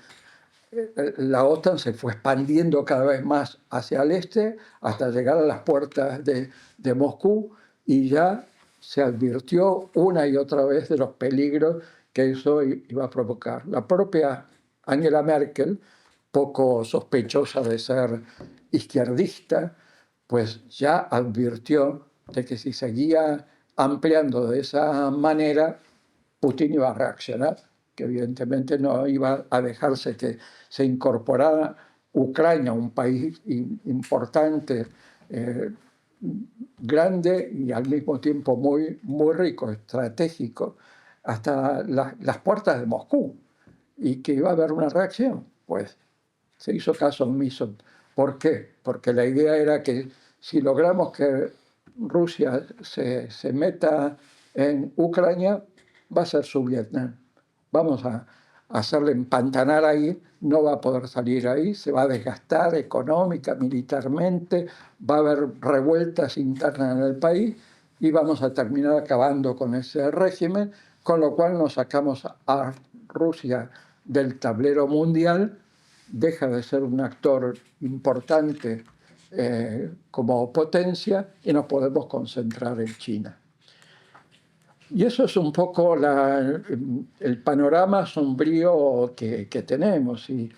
la OTAN se fue expandiendo cada vez más hacia el este hasta llegar a las puertas de Moscú y ya se advirtió una y otra vez de los peligros que eso iba a provocar. La propia Angela Merkel, poco sospechosa de ser izquierdista, pues ya advirtió de que si seguía ampliando de esa manera, Putin iba a reaccionar, que evidentemente no iba a dejarse que se incorporara Ucrania, un país importante, grande y al mismo tiempo muy, muy rico, estratégico, hasta las puertas de Moscú, y que iba a haber una reacción. Pues se hizo caso omiso. ¿Por qué? Porque la idea era que si logramos que Rusia se meta en Ucrania, va a ser su Vietnam. Vamos a hacerle empantanar ahí, no va a poder salir ahí, se va a desgastar económica, militarmente, va a haber revueltas internas en el país y vamos a terminar acabando con ese régimen, con lo cual nos sacamos a Rusia del tablero mundial, deja de ser un actor importante como potencia y nos podemos concentrar en China. Y eso es un poco el panorama sombrío que tenemos. Y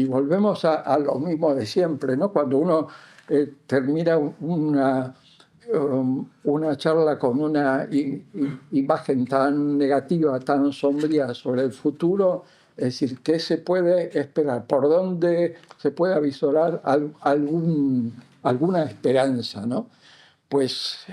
volvemos a lo mismo de siempre, ¿no? Cuando uno termina una charla con una imagen tan negativa, tan sombría sobre el futuro, es decir, ¿qué se puede esperar? ¿Por dónde se puede avisorar alguna esperanza, ¿no? Pues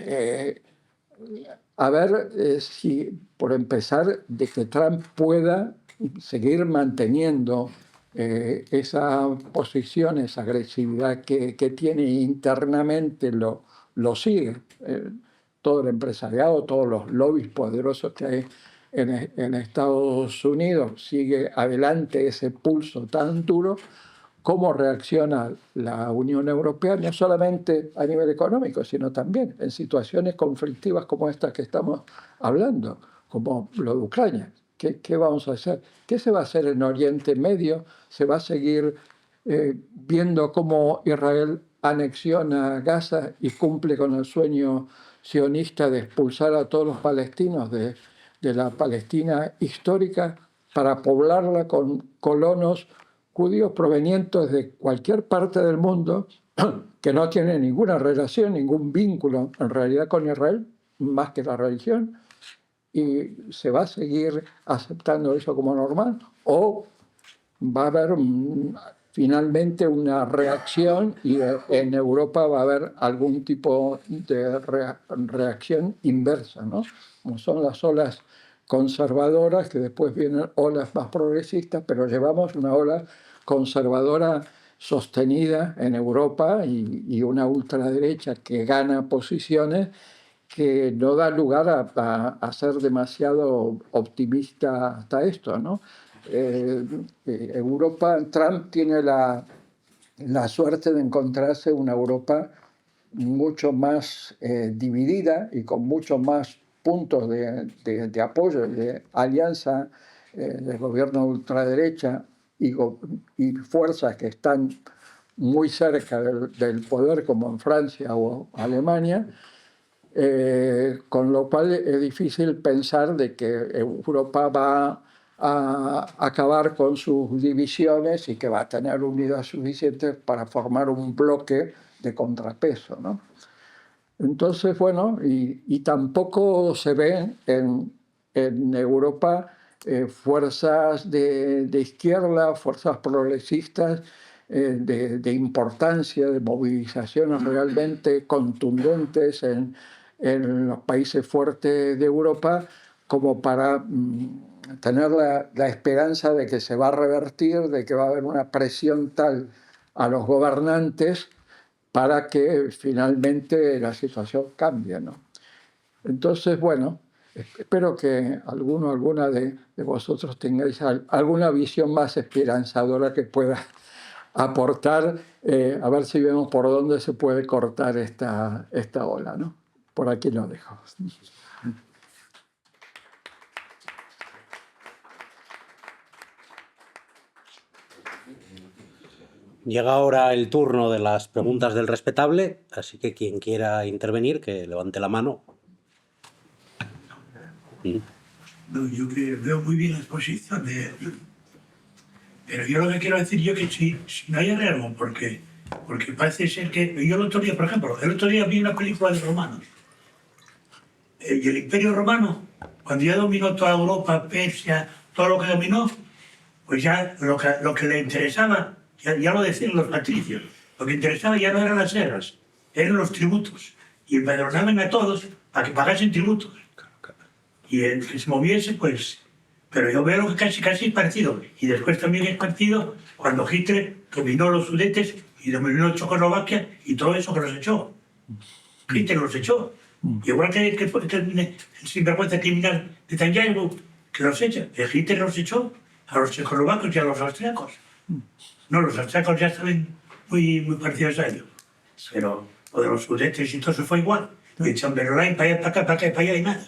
a ver si, por empezar, de que Trump pueda seguir manteniendo esa posición, esa agresividad que tiene internamente, lo sigue. Todo el empresariado, todos los lobbies poderosos que hay en Estados Unidos, sigue adelante ese pulso tan duro. ¿Cómo reacciona la Unión Europea, no solamente a nivel económico, sino también en situaciones conflictivas como estas que estamos hablando, como lo de Ucrania? ¿Qué vamos a hacer? ¿Qué se va a hacer en Oriente Medio? ¿Se va a seguir viendo cómo Israel anexiona Gaza y cumple con el sueño sionista de expulsar a todos los palestinos de la Palestina histórica para poblarla con colonos judíos provenientes de cualquier parte del mundo que no tienen ninguna relación, ningún vínculo en realidad con Israel, más que la religión, y se va a seguir aceptando eso como normal, o va a haber finalmente una reacción y en Europa va a haber algún tipo de reacción inversa, ¿no? Como son las olas conservadoras, que después vienen olas más progresistas, pero llevamos una ola conservadora sostenida en Europa y una ultraderecha que gana posiciones que no da lugar a ser demasiado optimista hasta esto, ¿no? Europa, Trump tiene la suerte de encontrarse una Europa mucho más dividida y con muchos más puntos de apoyo, de alianza del gobierno de ultraderecha y fuerzas que están muy cerca del poder, como en Francia o Alemania, con lo cual es difícil pensar de que Europa va a acabar con sus divisiones y que va a tener unidad suficiente para formar un bloque de contrapeso, ¿no? Entonces, bueno, y tampoco se ven en Europa fuerzas de izquierda, fuerzas progresistas de importancia, de movilizaciones realmente contundentes en en los países fuertes de Europa como para tener la esperanza de que se va a revertir, de que va a haber una presión tal a los gobernantes para que finalmente la situación cambie, ¿no? Entonces, bueno, espero que alguna de vosotros tengáis alguna visión más esperanzadora que pueda aportar, a ver si vemos por dónde se puede cortar esta ola, ¿no? Por aquí lo dejo. Llega ahora el turno de las preguntas del respetable, así que quien quiera intervenir, que levante la mano. No, yo veo muy bien la exposición pero yo lo que quiero decir yo que si no hay arreglo, porque parece ser que yo el otro día, por ejemplo, vi una película de romanos y el Imperio Romano, cuando ya dominó toda Europa, Persia, todo lo que dominó, pues ya lo que le interesaba, ya lo decían los patricios, lo que interesaba ya no eran las guerras, eran los tributos, y empadronaban a todos para que pagasen tributos. Y el que se moviese, pues... Pero yo veo que casi es parecido. Y después también es parecido cuando Hitler dominó los Sudetes y dominó Checoslovaquia y todo eso que los echó. Hitler los echó. Igual que el sinvergüenza criminal de Netanyahu, que los echa. Hitler los echó a los checoslovacos y a los austriacos. No, los austriacos ya estaban muy parecidos a ellos. Pero lo de los Sudetes y todo eso fue igual. Y Chamberlain para allá, para acá, para acá, para allá y nada.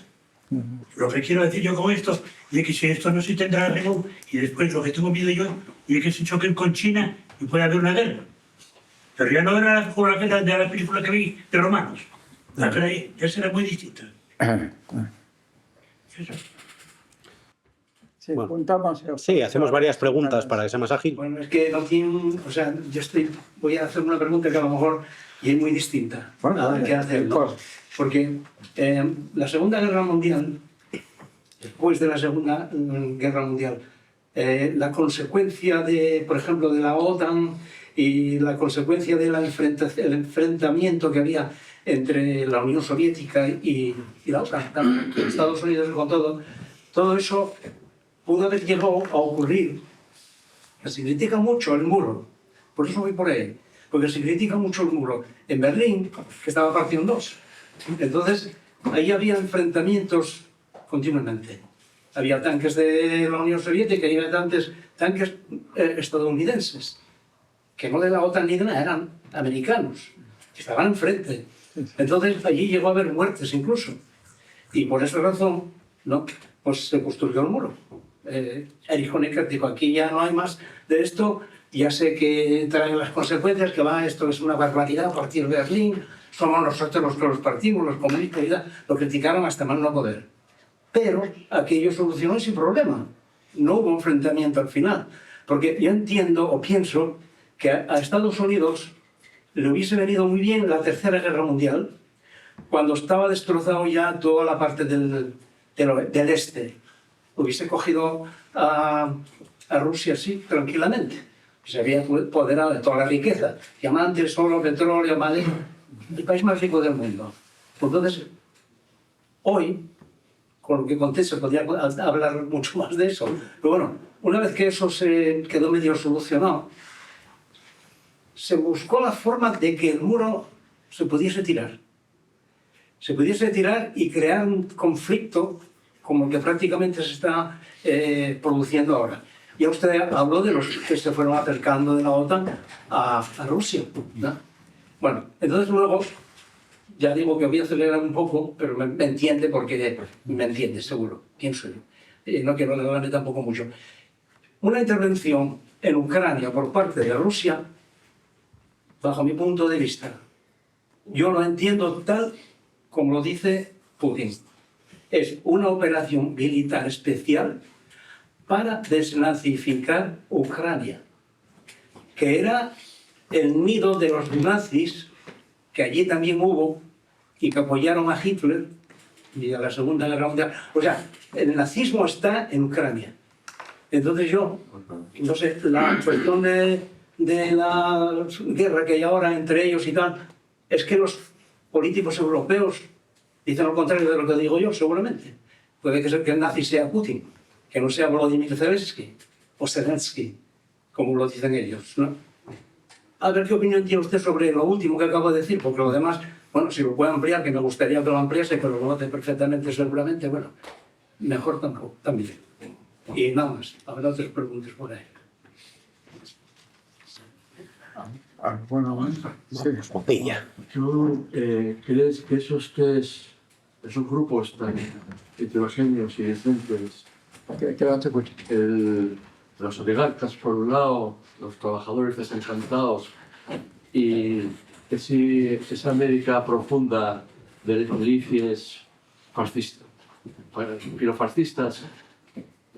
Lo que quiero decir yo con esto es que si esto no se tendrá arreglo, y después lo que tengo miedo yo es que se choquen con China y pueda haber una guerra. Pero ya no era como la guerra de la película que vi de romanos. La guerra ya será muy distinta. Eso. Sí, Bueno, sí, hacemos varias preguntas para que sea más ágil. Bueno, es que no tienen, o sea, voy a hacer una pregunta que a lo mejor y es muy distinta Bueno, a la que hacer, ¿no? Porque la Segunda Guerra Mundial, después de la Segunda Guerra Mundial, la consecuencia de, por ejemplo, de la OTAN y la consecuencia del enfrentamiento que había entre la Unión Soviética y la OTAN, Estados Unidos con todo eso pudo haber llegado a ocurrir. Se critica mucho el muro, por eso voy por ahí, porque se critica mucho el muro en Berlín, que estaba partido en dos. Entonces, ahí había enfrentamientos continuamente. Había tanques de la Unión Soviética y había tanques estadounidenses, que no de la OTAN ni de nada, eran americanos, que estaban enfrente. Entonces, allí llegó a haber muertes incluso. Y por esa razón, ¿no?, pues se construyó el muro. Erich Honecker dijo, aquí ya no hay más de esto, ya sé que traen las consecuencias, que va, esto es una barbaridad, partir Berlín, somos nosotros los que los partimos, los comunistas, y lo criticaron hasta más no poder. Pero aquello solucionó sin problema, no hubo enfrentamiento al final, porque yo entiendo o pienso que a Estados Unidos le hubiese venido muy bien la Tercera Guerra Mundial, cuando estaba destrozado ya toda la parte del este. Hubiese cogido a Rusia así, tranquilamente. Se había apoderado de toda la riqueza. Diamantes, oro, petróleo, madera. El país más rico del mundo. Entonces, hoy, con lo que conté, se podría hablar mucho más de eso. Pero bueno, una vez que eso se quedó medio solucionado, se buscó la forma de que el muro se pudiese tirar. Se pudiese tirar y crear un conflicto como el que prácticamente se está produciendo ahora. Ya usted habló de los que se fueron acercando de la OTAN a Rusia, ¿no? Bueno, entonces luego, ya digo que voy a acelerar un poco, pero me entiende porque me entiende, seguro, pienso yo. No quiero adelantarme tampoco mucho. Una intervención en Ucrania por parte de Rusia, bajo mi punto de vista, yo lo entiendo tal como lo dice Putin. Es una operación militar especial para desnazificar Ucrania, que era el nido de los nazis, que allí también hubo, y que apoyaron a Hitler y a la Segunda Guerra Mundial. O sea, el nazismo está en Ucrania. Entonces yo, no sé, la cuestión de la guerra que hay ahora entre ellos y tal, es que los políticos europeos dicen lo contrario de lo que digo yo, seguramente. Puede que el nazi sea Putin, que no sea Volodymyr Zelensky o Zelensky, como lo dicen ellos, ¿no? A ver qué opinión tiene usted sobre lo último que acabo de decir, porque lo demás, bueno, si lo puede ampliar, que me gustaría que lo ampliase, pero lo hace perfectamente seguramente, bueno, mejor tampoco, también. Y nada más, habrá otras preguntas por ahí. Bueno, sí. Bombilla. ¿Tú crees que esos grupos tan heterogéneos y decentes, Que no te escucho. los oligarcas por un lado, los trabajadores desencantados y esa América profunda de élite fascista, filofascistas,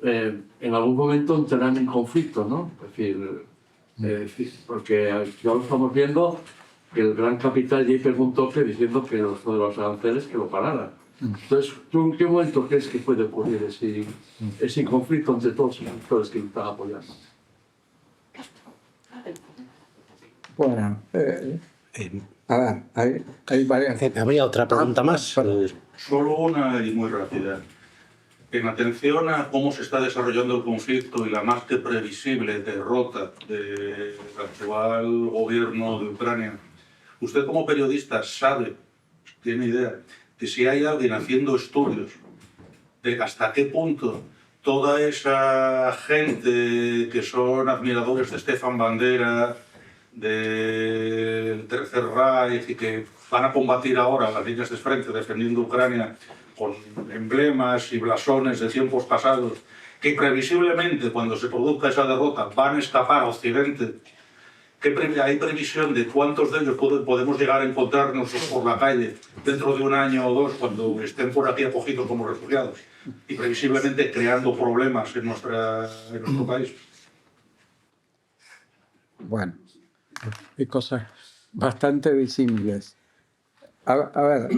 en algún momento entrarán en conflicto, ¿no? Es decir, porque ya lo estamos viendo, que el gran capital ya pegó un toque diciendo que de los aranceles que lo pararan. Entonces, ¿tú en qué momento crees que puede ocurrir ese conflicto entre todos los sectores que lo están apoyando? Bueno, a ver, hay varias. Habría otra pregunta más. Solo una y muy rápida. En atención a cómo se está desarrollando el conflicto y la más que previsible derrota del actual gobierno de Ucrania, usted como periodista sabe, tiene idea, de si hay alguien haciendo estudios de hasta qué punto toda esa gente que son admiradores de Stefan Bandera, del Tercer Reich y que van a combatir ahora las líneas de frente defendiendo Ucrania con emblemas y blasones de tiempos pasados, que previsiblemente cuando se produzca esa derrota van a escapar a Occidente. ¿Hay previsión de cuántos de ellos podemos llegar a encontrarnos por la calle dentro de un año o dos cuando estén por aquí acogidos como refugiados y previsiblemente creando problemas en nuestro país? Bueno, hay cosas bastante disímiles. A ver,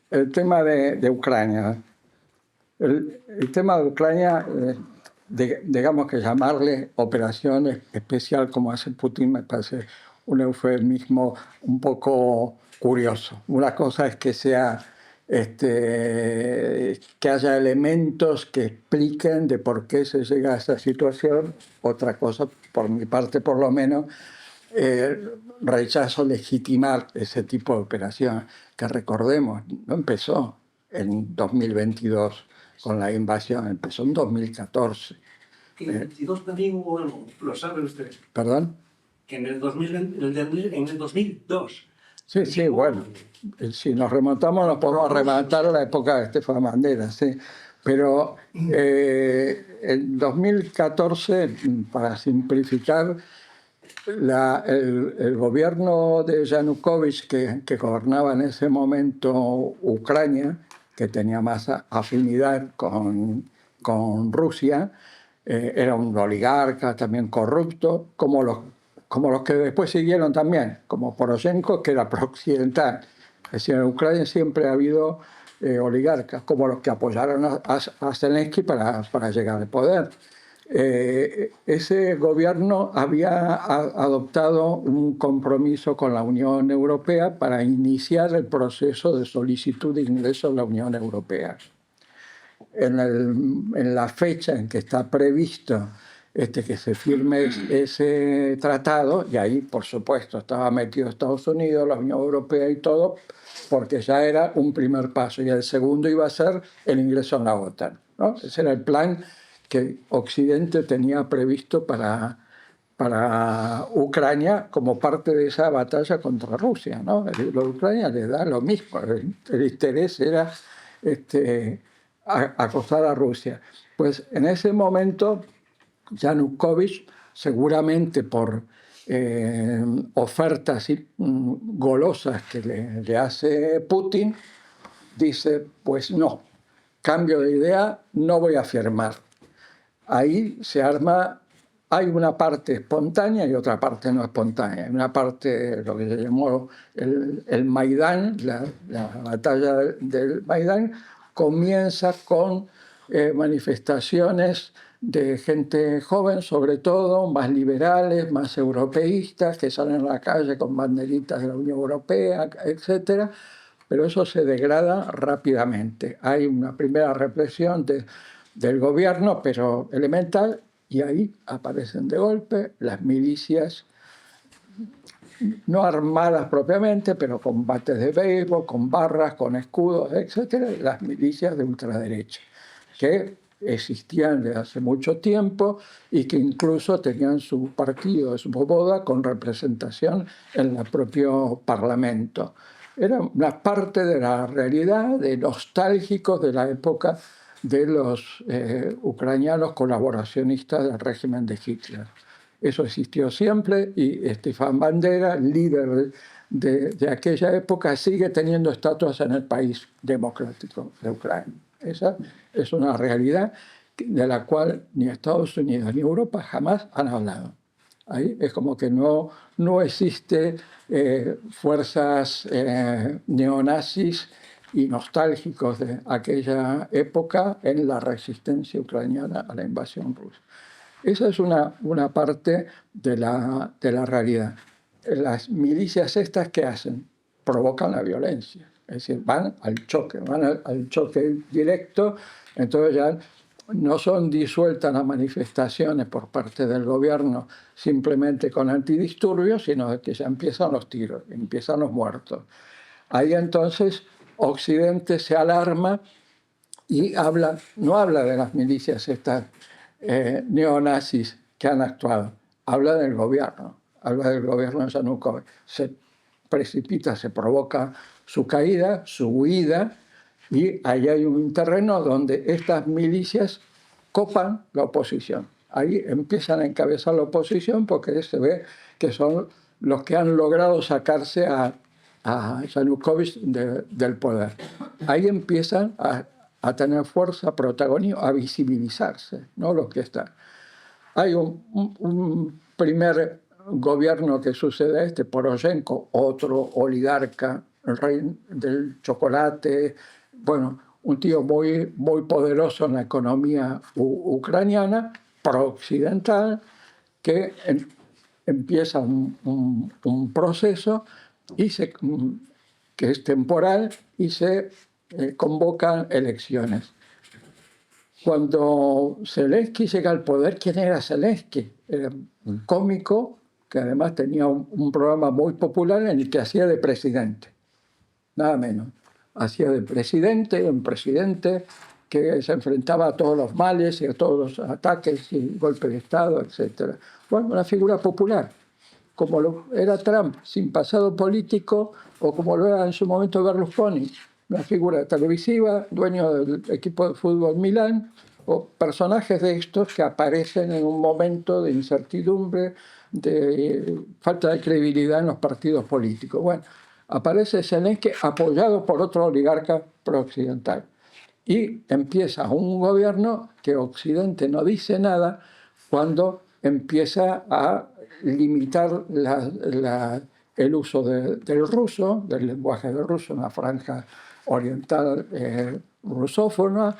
el tema de Ucrania. El tema de Ucrania, digamos que llamarle operación especial como hace Putin me parece un eufemismo un poco curioso. Una cosa es que que haya elementos que expliquen de por qué se llega a esa situación. Otra cosa, por mi parte por lo menos, rechazo legitimar ese tipo de operación, que recordemos, no empezó en 2022 con la invasión, empezó en 2014. Que en el 22 también hubo algo, lo sabe usted. ¿Perdón? Que en el 2002. Sí, bueno, si nos remontamos nos podemos remontar a la época de Stefan Bandera, sí. Pero en 2014, para simplificar, el gobierno de Yanukovych, que gobernaba en ese momento Ucrania, que tenía más afinidad con Rusia, era un oligarca también corrupto, como los que después siguieron también, como Poroshenko, que era pro-occidental. Es decir, en Ucrania siempre ha habido oligarcas, como los que apoyaron a Zelensky para llegar al poder. Ese gobierno había adoptado un compromiso con la Unión Europea para iniciar el proceso de solicitud de ingreso a la Unión Europea. En la fecha en que está previsto que se firme ese tratado, y ahí por supuesto estaba metido Estados Unidos, la Unión Europea y todo, porque ya era un primer paso, y el segundo iba a ser el ingreso en la OTAN, ¿no? Ese era el plan que Occidente tenía previsto para Ucrania como parte de esa batalla contra Rusia, ¿no? A Ucrania le da lo mismo, el interés era acosar a Rusia. Pues en ese momento Yanukovych, seguramente por ofertas golosas que le hace Putin, dice, pues no, cambio de idea, no voy a firmar. Ahí se arma, hay una parte espontánea y otra parte no espontánea. Una parte, lo que se llamó el Maidán, la batalla del Maidán, comienza con manifestaciones de gente joven, sobre todo, más liberales, más europeístas, que salen a la calle con banderitas de la Unión Europea, etc., pero eso se degrada rápidamente. Hay una primera represión del gobierno, pero elemental, y ahí aparecen de golpe las milicias, no armadas propiamente, pero con bates de béisbol, con barras, con escudos, etcétera, las milicias de ultraderecha, que existían desde hace mucho tiempo y que incluso tenían su partido, su boda, con representación en el propio Parlamento. Era una parte de la realidad de nostálgicos de la época de los ucranianos colaboracionistas del régimen de Hitler. Eso existió siempre y Stefan Bandera, líder de aquella época, sigue teniendo estatuas en el país democrático de Ucrania. Esa es una realidad de la cual ni Estados Unidos ni Europa jamás han hablado. Ahí es como que no existe fuerzas neonazis y nostálgicos de aquella época en la resistencia ucraniana a la invasión rusa. Esa es una parte de la realidad. Las milicias estas, ¿qué hacen? Provocan la violencia. Es decir, van al choque directo, entonces ya no son disueltas las manifestaciones por parte del gobierno simplemente con antidisturbios, sino que ya empiezan los tiros, empiezan los muertos. Ahí entonces Occidente se alarma y no habla de las milicias estas neonazis que han actuado, habla del gobierno de Yanukovych. Se precipita, se provoca su caída, su huida, y ahí hay un terreno donde estas milicias copan la oposición. Ahí empiezan a encabezar la oposición porque se ve que son los que han logrado sacarse a Yanukovych del poder. Ahí empiezan a tener fuerza, protagonismo, a visibilizarse, ¿no? Lo que está. Hay un primer gobierno que sucede a Poroshenko, otro oligarca, el rey del chocolate, bueno, un tío muy, muy poderoso en la economía ucraniana, pro-occidental, que empieza un proceso que es temporal y se convocan elecciones. Cuando Zelensky llega al poder, ¿quién era Zelensky? Era un cómico que además tenía un programa muy popular en el que hacía de presidente, nada menos. Hacía de presidente, un presidente que se enfrentaba a todos los males y a todos los ataques y golpes de Estado, etc. Bueno, una figura popular, como lo era Trump, sin pasado político, o como lo era en su momento Berlusconi, una figura televisiva, dueño del equipo de fútbol Milán, o personajes de estos que aparecen en un momento de incertidumbre, de falta de credibilidad en los partidos políticos. Bueno, aparece Zelensky apoyado por otro oligarca pro-occidental. Y empieza un gobierno que Occidente no dice nada cuando empieza a limitar el uso del ruso, del lenguaje del ruso, una franja oriental rusófona,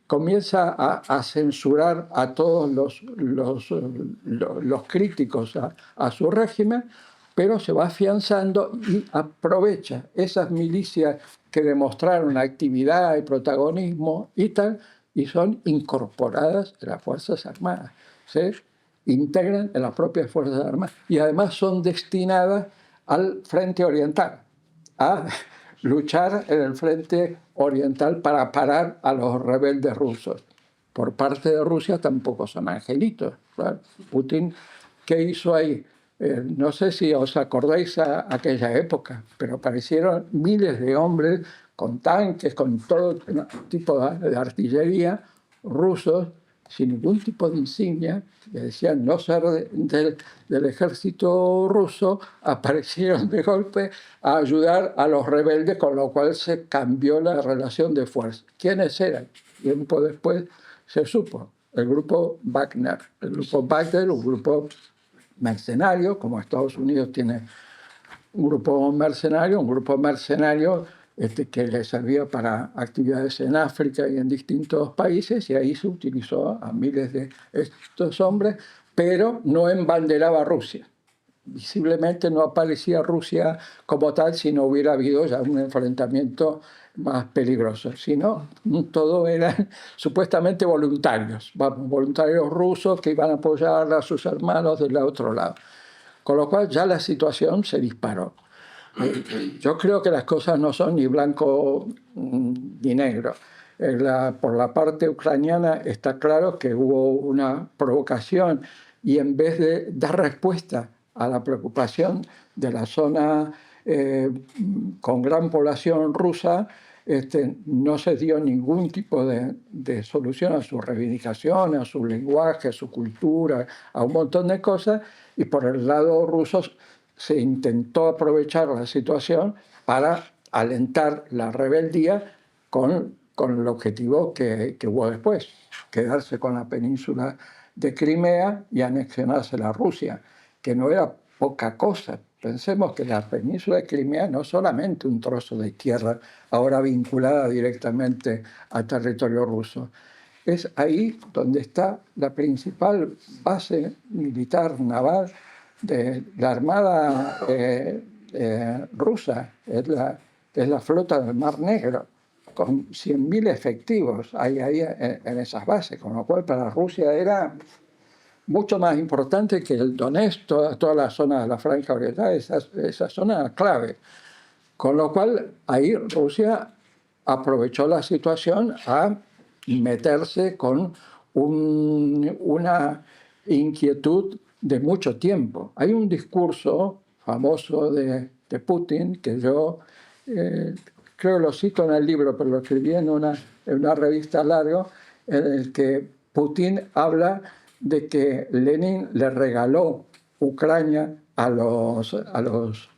comienza a censurar a todos los críticos a su régimen, pero se va afianzando y aprovecha esas milicias que demostraron actividad y protagonismo y tal, y son incorporadas en las Fuerzas Armadas. Se integran en las propias Fuerzas Armadas y además son destinadas al Frente Oriental, a luchar en el Frente Oriental para parar a los rebeldes rusos. Por parte de Rusia tampoco son angelitos. ¿Verdad? Putin, ¿qué hizo ahí? No sé si os acordáis a aquella época, pero aparecieron miles de hombres con tanques, con todo tipo de artillería rusos, sin ningún tipo de insignia, que decían no ser del ejército ruso, aparecieron de golpe a ayudar a los rebeldes, con lo cual se cambió la relación de fuerza. ¿Quiénes eran? Tiempo después se supo, el grupo Wagner. El grupo Wagner, un grupo mercenario, como Estados Unidos tiene un grupo mercenario que le servía para actividades en África y en distintos países, y ahí se utilizó a miles de estos hombres, pero no embanderaba a Rusia. visiblemente no aparecía Rusia como tal si no hubiera habido ya un enfrentamiento más peligroso. Sino todo eran supuestamente voluntarios, voluntarios rusos que iban a apoyar a sus hermanos del otro lado. Con lo cual ya la situación se disparó. Yo creo que las cosas no son ni blanco ni negro. Por la parte ucraniana está claro que hubo una provocación y en vez de dar respuesta a la preocupación de la zona con gran población rusa, no se dio ningún tipo de solución a sus reivindicaciones, a su lenguaje, a su cultura, a un montón de cosas, y por el lado ruso se intentó aprovechar la situación para alentar la rebeldía con el objetivo que hubo después, quedarse con la península de Crimea y anexionársela a Rusia, que no era poca cosa. Pensemos que la península de Crimea no es solamente un trozo de tierra ahora vinculada directamente al territorio ruso. Es ahí donde está la principal base militar naval de la Armada rusa, es la flota del Mar Negro, con 100.000 efectivos ahí en esas bases, con lo cual para Rusia era mucho más importante que el Donetsk, toda la zona de la Franja Oriental, esa zona clave. Con lo cual ahí Rusia aprovechó la situación a meterse con una inquietud de mucho tiempo. Hay un discurso famoso de Putin que yo creo lo cito en el libro, pero lo escribí en una revista larga, en el que Putin habla de que Lenin le regaló Ucrania a los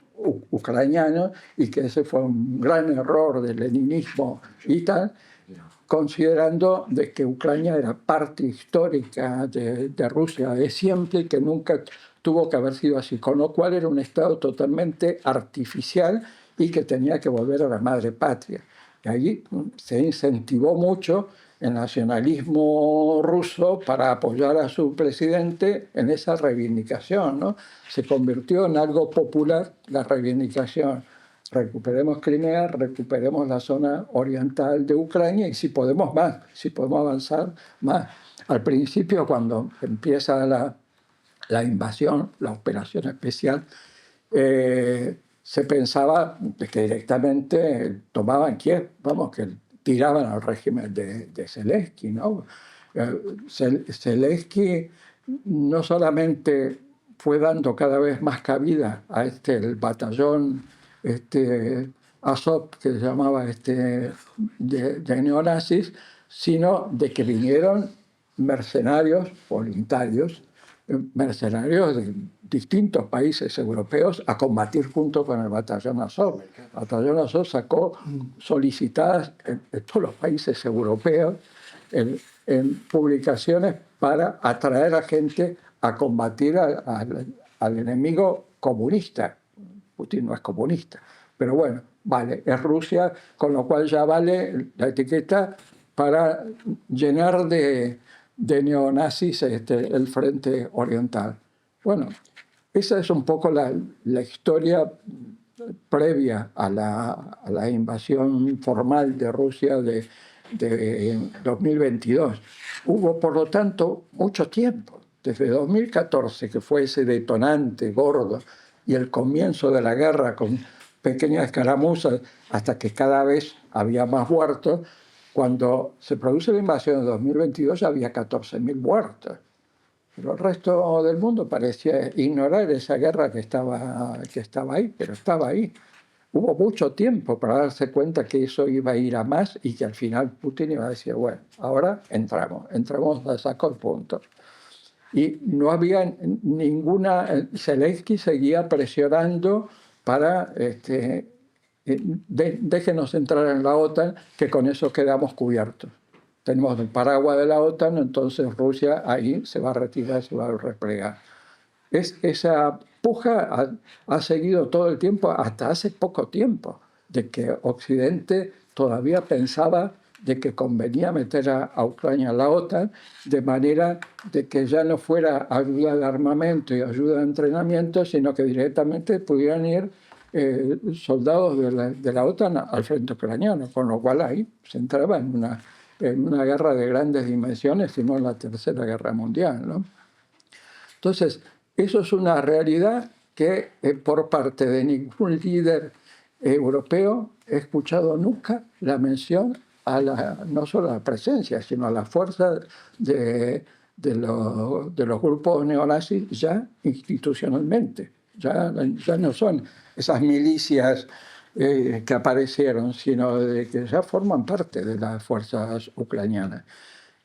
ucranianos y que ese fue un gran error del leninismo y tal, considerando de que Ucrania era parte histórica de Rusia de siempre y que nunca tuvo que haber sido así, con lo cual era un Estado totalmente artificial y que tenía que volver a la madre patria. Y allí se incentivó mucho el nacionalismo ruso para apoyar a su presidente en esa reivindicación, ¿no? Se convirtió en algo popular la reivindicación. Recuperemos Crimea, recuperemos la zona oriental de Ucrania y si podemos más, si podemos avanzar más. Al principio, cuando empieza la invasión, la operación especial, se pensaba que directamente tomaban Kiev, vamos, que tiraban al régimen de Zelensky, ¿no? Zelensky no solamente fue dando cada vez más cabida a el batallón Azov, que se llamaba de neonazis, sino de que vinieron mercenarios voluntarios, mercenarios de distintos países europeos a combatir junto con el batallón Azov. El batallón Azov sacó solicitadas en todos los países europeos en publicaciones para atraer a gente a combatir al enemigo comunista. Putin no es comunista, pero bueno, vale, es Rusia, con lo cual ya vale la etiqueta para llenar de neonazis el frente oriental. Bueno, esa es un poco la historia previa a la invasión formal de Rusia de 2022. Hubo, por lo tanto, mucho tiempo, desde 2014, que fue ese detonante gordo, y el comienzo de la guerra con pequeñas escaramuzas, hasta que cada vez había más muertos. Cuando se produce la invasión de 2022 ya había 14.000 muertos. Pero el resto del mundo parecía ignorar esa guerra que estaba ahí, pero estaba ahí. Hubo mucho tiempo para darse cuenta que eso iba a ir a más y que al final Putin iba a decir, bueno, ahora entramos a saco el punto. Y no había ninguna... Zelensky seguía presionando para... déjenos entrar en la OTAN, que con eso quedamos cubiertos. Tenemos el paraguas de la OTAN, entonces Rusia ahí se va a retirar, se va a replegar. Esa puja ha seguido todo el tiempo, hasta hace poco tiempo, de que Occidente todavía pensaba de que convenía meter a Ucrania en la OTAN, de manera de que ya no fuera ayuda de armamento y ayuda de entrenamiento, sino que directamente pudieran ir soldados de la OTAN al frente ucraniano, con lo cual ahí se entraba en una guerra de grandes dimensiones, sino en la Tercera Guerra Mundial, ¿no? Entonces, eso es una realidad que por parte de ningún líder europeo he escuchado nunca la mención no solo a la presencia, sino a la fuerza de los grupos neonazis ya institucionalmente. Ya no son esas milicias que aparecieron, sino de que ya forman parte de las fuerzas ucranianas.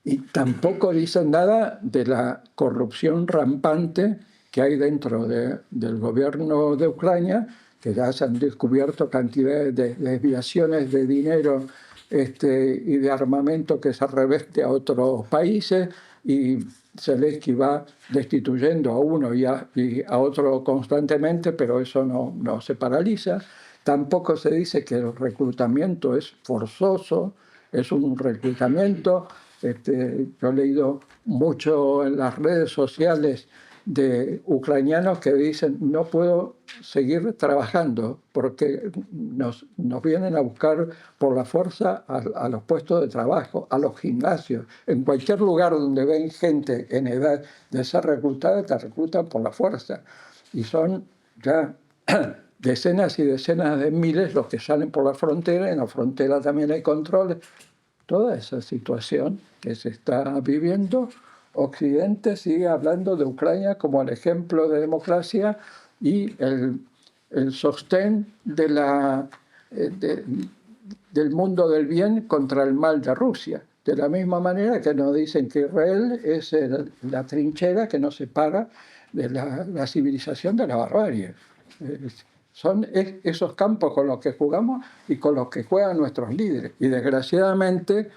Y tampoco dicen nada de la corrupción rampante que hay dentro del gobierno de Ucrania, que ya se han descubierto cantidades de desviaciones de dinero y de armamento que se reveste a otros países, y Zelensky va destituyendo a uno y a otro constantemente, pero eso no se paraliza. Tampoco se dice que el reclutamiento es forzoso, es un reclutamiento. Yo he leído mucho en las redes sociales de ucranianos que dicen: no puedo seguir trabajando porque nos vienen a buscar por la fuerza a los puestos de trabajo, a los gimnasios. En cualquier lugar donde ven gente en edad de ser reclutada, te reclutan por la fuerza. Y son ya decenas y decenas de miles los que salen por la frontera. En la frontera también hay controles. Toda esa situación que se está viviendo, Occidente sigue hablando de Ucrania como el ejemplo de democracia y el sostén del mundo del bien contra el mal de Rusia. De la misma manera que nos dicen que Israel es la trinchera que nos separa de la civilización de la barbarie. Son esos campos con los que jugamos y con los que juegan nuestros líderes. Y desgraciadamente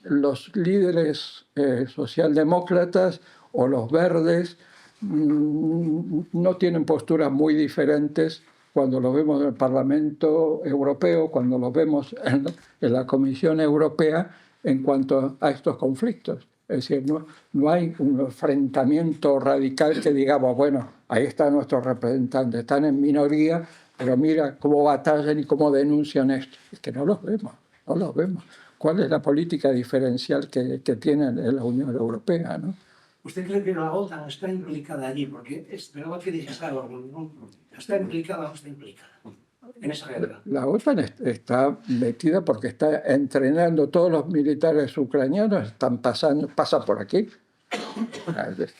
los líderes socialdemócratas o los verdes no tienen posturas muy diferentes cuando los vemos en el Parlamento Europeo, cuando los vemos en la Comisión Europea en cuanto a estos conflictos. Es decir, no hay un enfrentamiento radical que digamos, bueno, ahí están nuestros representantes, están en minoría, pero mira cómo batallan y cómo denuncian esto. Es que no los vemos, no los vemos. ¿Cuál es la política diferencial que tiene la Unión Europea, ¿no? ¿Usted cree que la OTAN está implicada allí? Porque es verdad que dices algo, ¿no? ¿Está implicada o no está implicada en esa guerra? La OTAN está metida porque está entrenando. Todos los militares ucranianos pasan por aquí.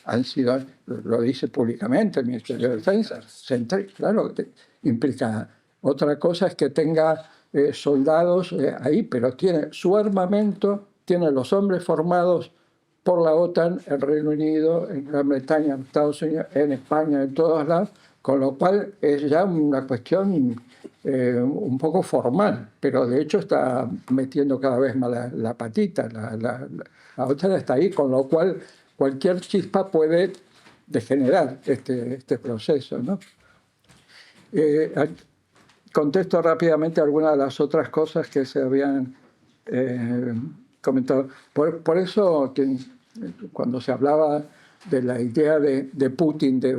Han sido, lo dice públicamente el Ministerio de Defensa. Claro, implica. Otra cosa es que tenga soldados ahí, pero tiene su armamento, tiene los hombres formados por la OTAN, en Reino Unido, en Gran Bretaña, en Estados Unidos, en España, en todos lados, con lo cual es ya una cuestión un poco formal, pero de hecho está metiendo cada vez más la patita. La OTAN está ahí, con lo cual cualquier chispa puede degenerar este proceso, ¿no? Contesto rápidamente algunas de las otras cosas que se habían comentado. Por eso, cuando se hablaba de la idea de Putin de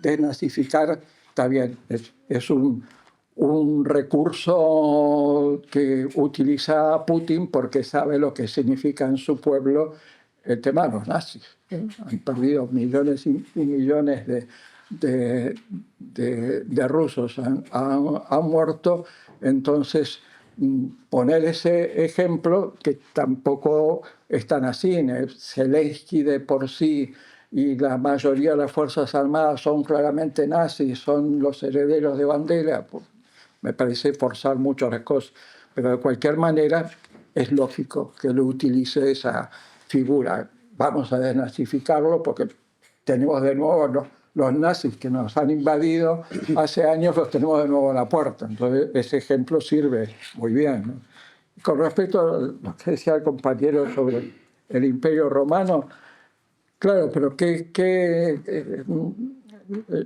desnazificar, está bien, es un recurso que utiliza Putin porque sabe lo que significa en su pueblo el tema de los nazis. Han perdido millones y millones de rusos, han muerto. Entonces, poner ese ejemplo, que tampoco es tan así. Zelensky de por sí y la mayoría de las Fuerzas Armadas son claramente nazis, son los herederos de Bandera. Pues, me parece forzar mucho las cosas, pero de cualquier manera es lógico que lo utilice esa figura. Vamos a desnazificarlo porque tenemos de nuevo los nazis que nos han invadido hace años, los tenemos de nuevo a la puerta. Entonces ese ejemplo sirve muy bien, ¿no? Con respecto a lo que decía el compañero sobre el Imperio Romano, claro, pero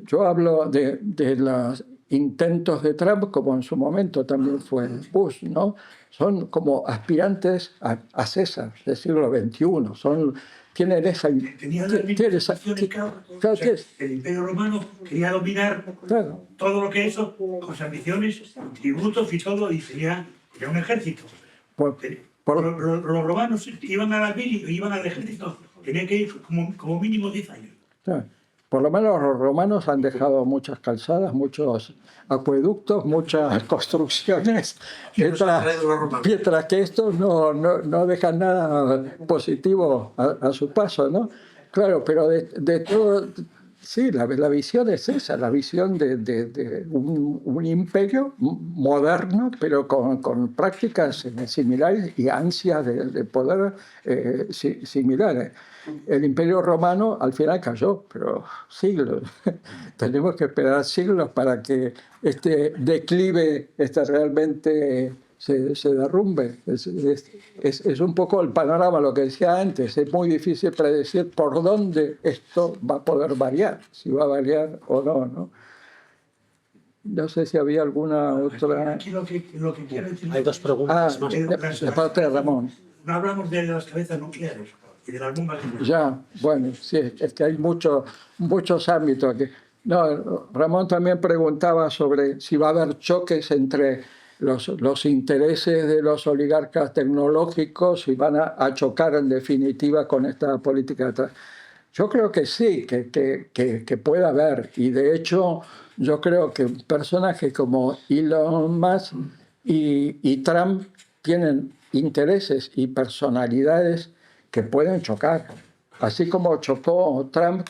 yo hablo de las intentos de Trump, como en su momento también fue Bush, ¿no? Son como aspirantes a César del siglo XXI. Tienen esa... Tenía las mismas tienen esa- intenciones, claro. claro, O sea, el Imperio Romano quería dominar claro. todo lo que eso, con sus ambiciones, tributos y todo, y tenía un ejército. Por- por- Los romanos iban a la mili, iban al ejército, tenían que ir como mínimo 10 años. claro. Por lo menos los romanos han dejado muchas calzadas, muchos acueductos, muchas construcciones, mientras que estos no dejan nada positivo a su paso, ¿no? Claro, pero de todo, sí, la visión es esa, la visión de un imperio moderno, pero con prácticas similares y ansias de poder similares. El Imperio Romano al final cayó, pero siglos. Tenemos que esperar siglos para que este declive realmente se derrumbe. Es un poco el panorama, lo que decía antes. Es muy difícil predecir por dónde esto va a poder variar, si va a variar o no, ¿no? No sé si había alguna otra... Aquí lo que quiero decir... Hay dos preguntas más. de parte de Ramón. No hablamos de las cabezas nucleares y de las bombas nucleares. Ya, bueno, sí, es que hay muchos ámbitos aquí. No, Ramón también preguntaba sobre si va a haber choques entre los intereses de los oligarcas tecnológicos y van a chocar en definitiva con esta política. Yo creo que sí, que puede haber. Y de hecho, yo creo que personajes como Elon Musk y Trump tienen intereses y personalidades que pueden chocar. Así como chocó Trump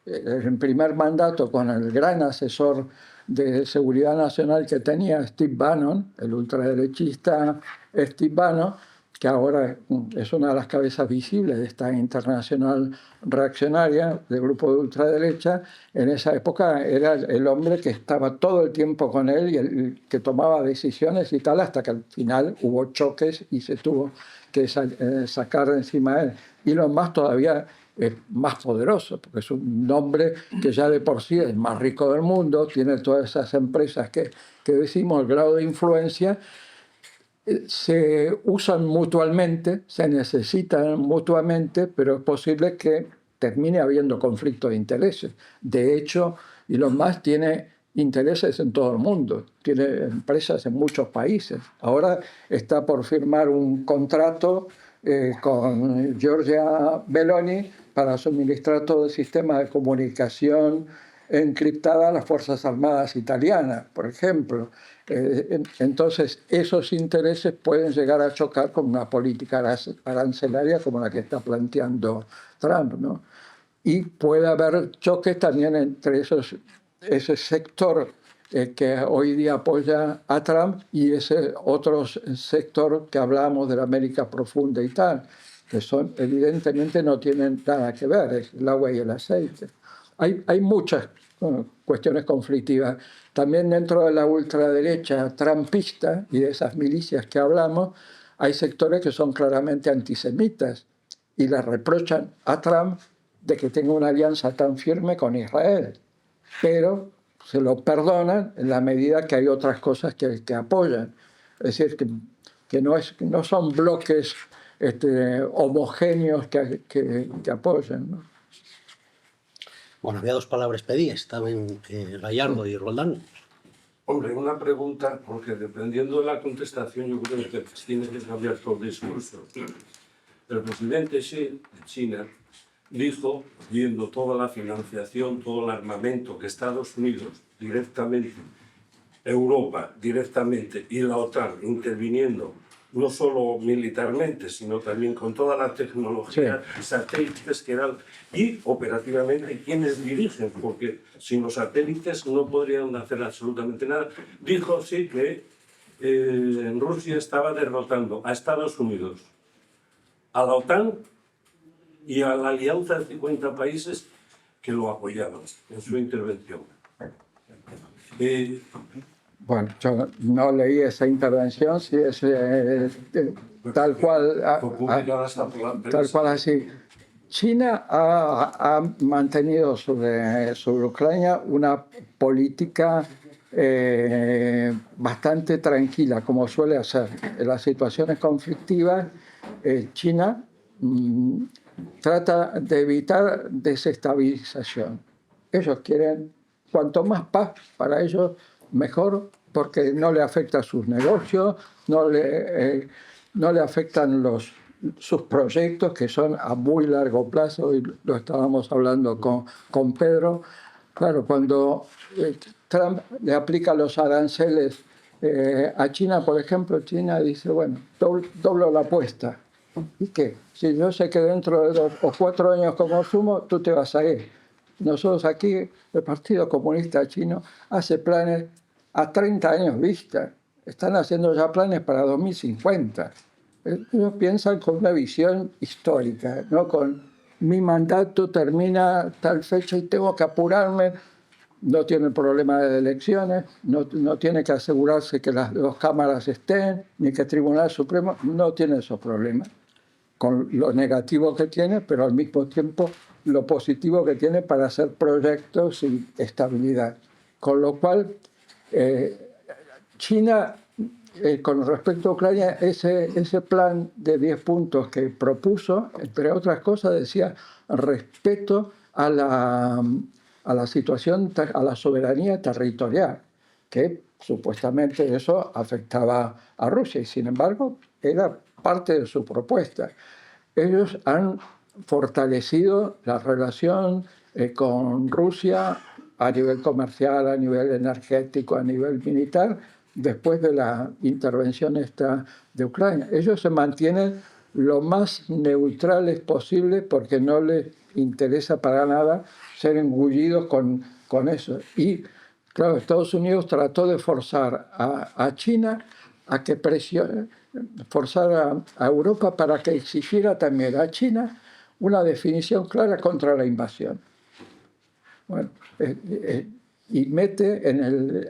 en primer mandato con el gran asesor de seguridad nacional que tenía, Steve Bannon, el ultraderechista Steve Bannon, que ahora es una de las cabezas visibles de esta internacional reaccionaria del grupo de ultraderecha. En esa época era el hombre que estaba todo el tiempo con él y el que tomaba decisiones y tal, hasta que al final hubo choques y se tuvo que sacar de encima de él. Y lo más todavía es más poderoso, porque es un hombre que ya de por sí es el más rico del mundo, tiene todas esas empresas que decimos, el grado de influencia, se usan mutuamente, se necesitan mutuamente, pero es posible que termine habiendo conflicto de intereses. De hecho, Elon Musk tiene intereses en todo el mundo, tiene empresas en muchos países. Ahora está por firmar un contrato con Giorgia Meloni para suministrar todo el sistema de comunicación encriptada a las Fuerzas Armadas italianas, por ejemplo. Entonces, esos intereses pueden llegar a chocar con una política arancelaria como la que está planteando Trump, ¿no? Y puede haber choques también entre ese sector que hoy día apoya a Trump y ese otro sector que hablamos de la América profunda y tal, que evidentemente no tienen nada que ver, es el agua y el aceite. Hay muchas cuestiones conflictivas. También dentro de la ultraderecha trumpista y de esas milicias que hablamos, hay sectores que son claramente antisemitas y le reprochan a Trump de que tenga una alianza tan firme con Israel. Pero se lo perdonan en la medida que hay otras cosas que apoyan. Es decir, que no son bloques homogéneos que apoyan, ¿no? Bueno, había dos palabras pedidas, estaban Gallardo y Roldán. Hombre, una pregunta, porque dependiendo de la contestación, yo creo que tiene que cambiar todo el discurso. El presidente Xi de China dijo, viendo toda la financiación, todo el armamento que Estados Unidos directamente, Europa directamente y la OTAN interviniendo, no solo militarmente, sino también con toda la tecnología, satélites que eran, y operativamente quienes dirigen, porque sin los satélites no podrían hacer absolutamente nada. Dijo sí que Rusia estaba derrotando a Estados Unidos, a la OTAN y a la alianza de 50 países que lo apoyaban en su intervención. Bueno, yo no leí esa intervención, si es tal cual así. China ha mantenido sobre Ucrania una política bastante tranquila, como suele hacer. En las situaciones conflictivas, China trata de evitar desestabilización. Ellos quieren, cuanto más paz para ellos, mejor, porque no le afecta a sus negocios, no le afectan sus proyectos, que son a muy largo plazo, y lo estábamos hablando con Pedro. Claro, cuando Trump le aplica los aranceles a China, por ejemplo, China dice, bueno, doblo la apuesta. ¿Y qué? Si yo sé que dentro de 2 o 4 años como sumo, tú te vas a ir. Nosotros aquí, el Partido Comunista Chino hace planes a 30 años vista. Están haciendo ya planes para 2050. Ellos piensan con una visión histórica, no con mi mandato termina tal fecha y tengo que apurarme. No tiene problema de elecciones, no tiene que asegurarse que las 2 cámaras estén, ni que el Tribunal Supremo, no tiene esos problemas. Con lo negativo que tiene, pero al mismo tiempo lo positivo que tiene para hacer proyectos y estabilidad. Con lo cual, China, con respecto a Ucrania, ese plan de 10 puntos que propuso, entre otras cosas, decía respeto a la situación, a la soberanía territorial, que supuestamente eso afectaba a Rusia, y sin embargo era parte de su propuesta. Ellos han fortalecido la relación con Rusia a nivel comercial, a nivel energético, a nivel militar, después de la intervención esta de Ucrania. Ellos se mantienen lo más neutrales posible porque no les interesa para nada ser engullidos con eso. Y claro, Estados Unidos trató de forzar a China a que presione, forzar a Europa para que exigiera también a China una definición clara contra la invasión. Bueno, y mete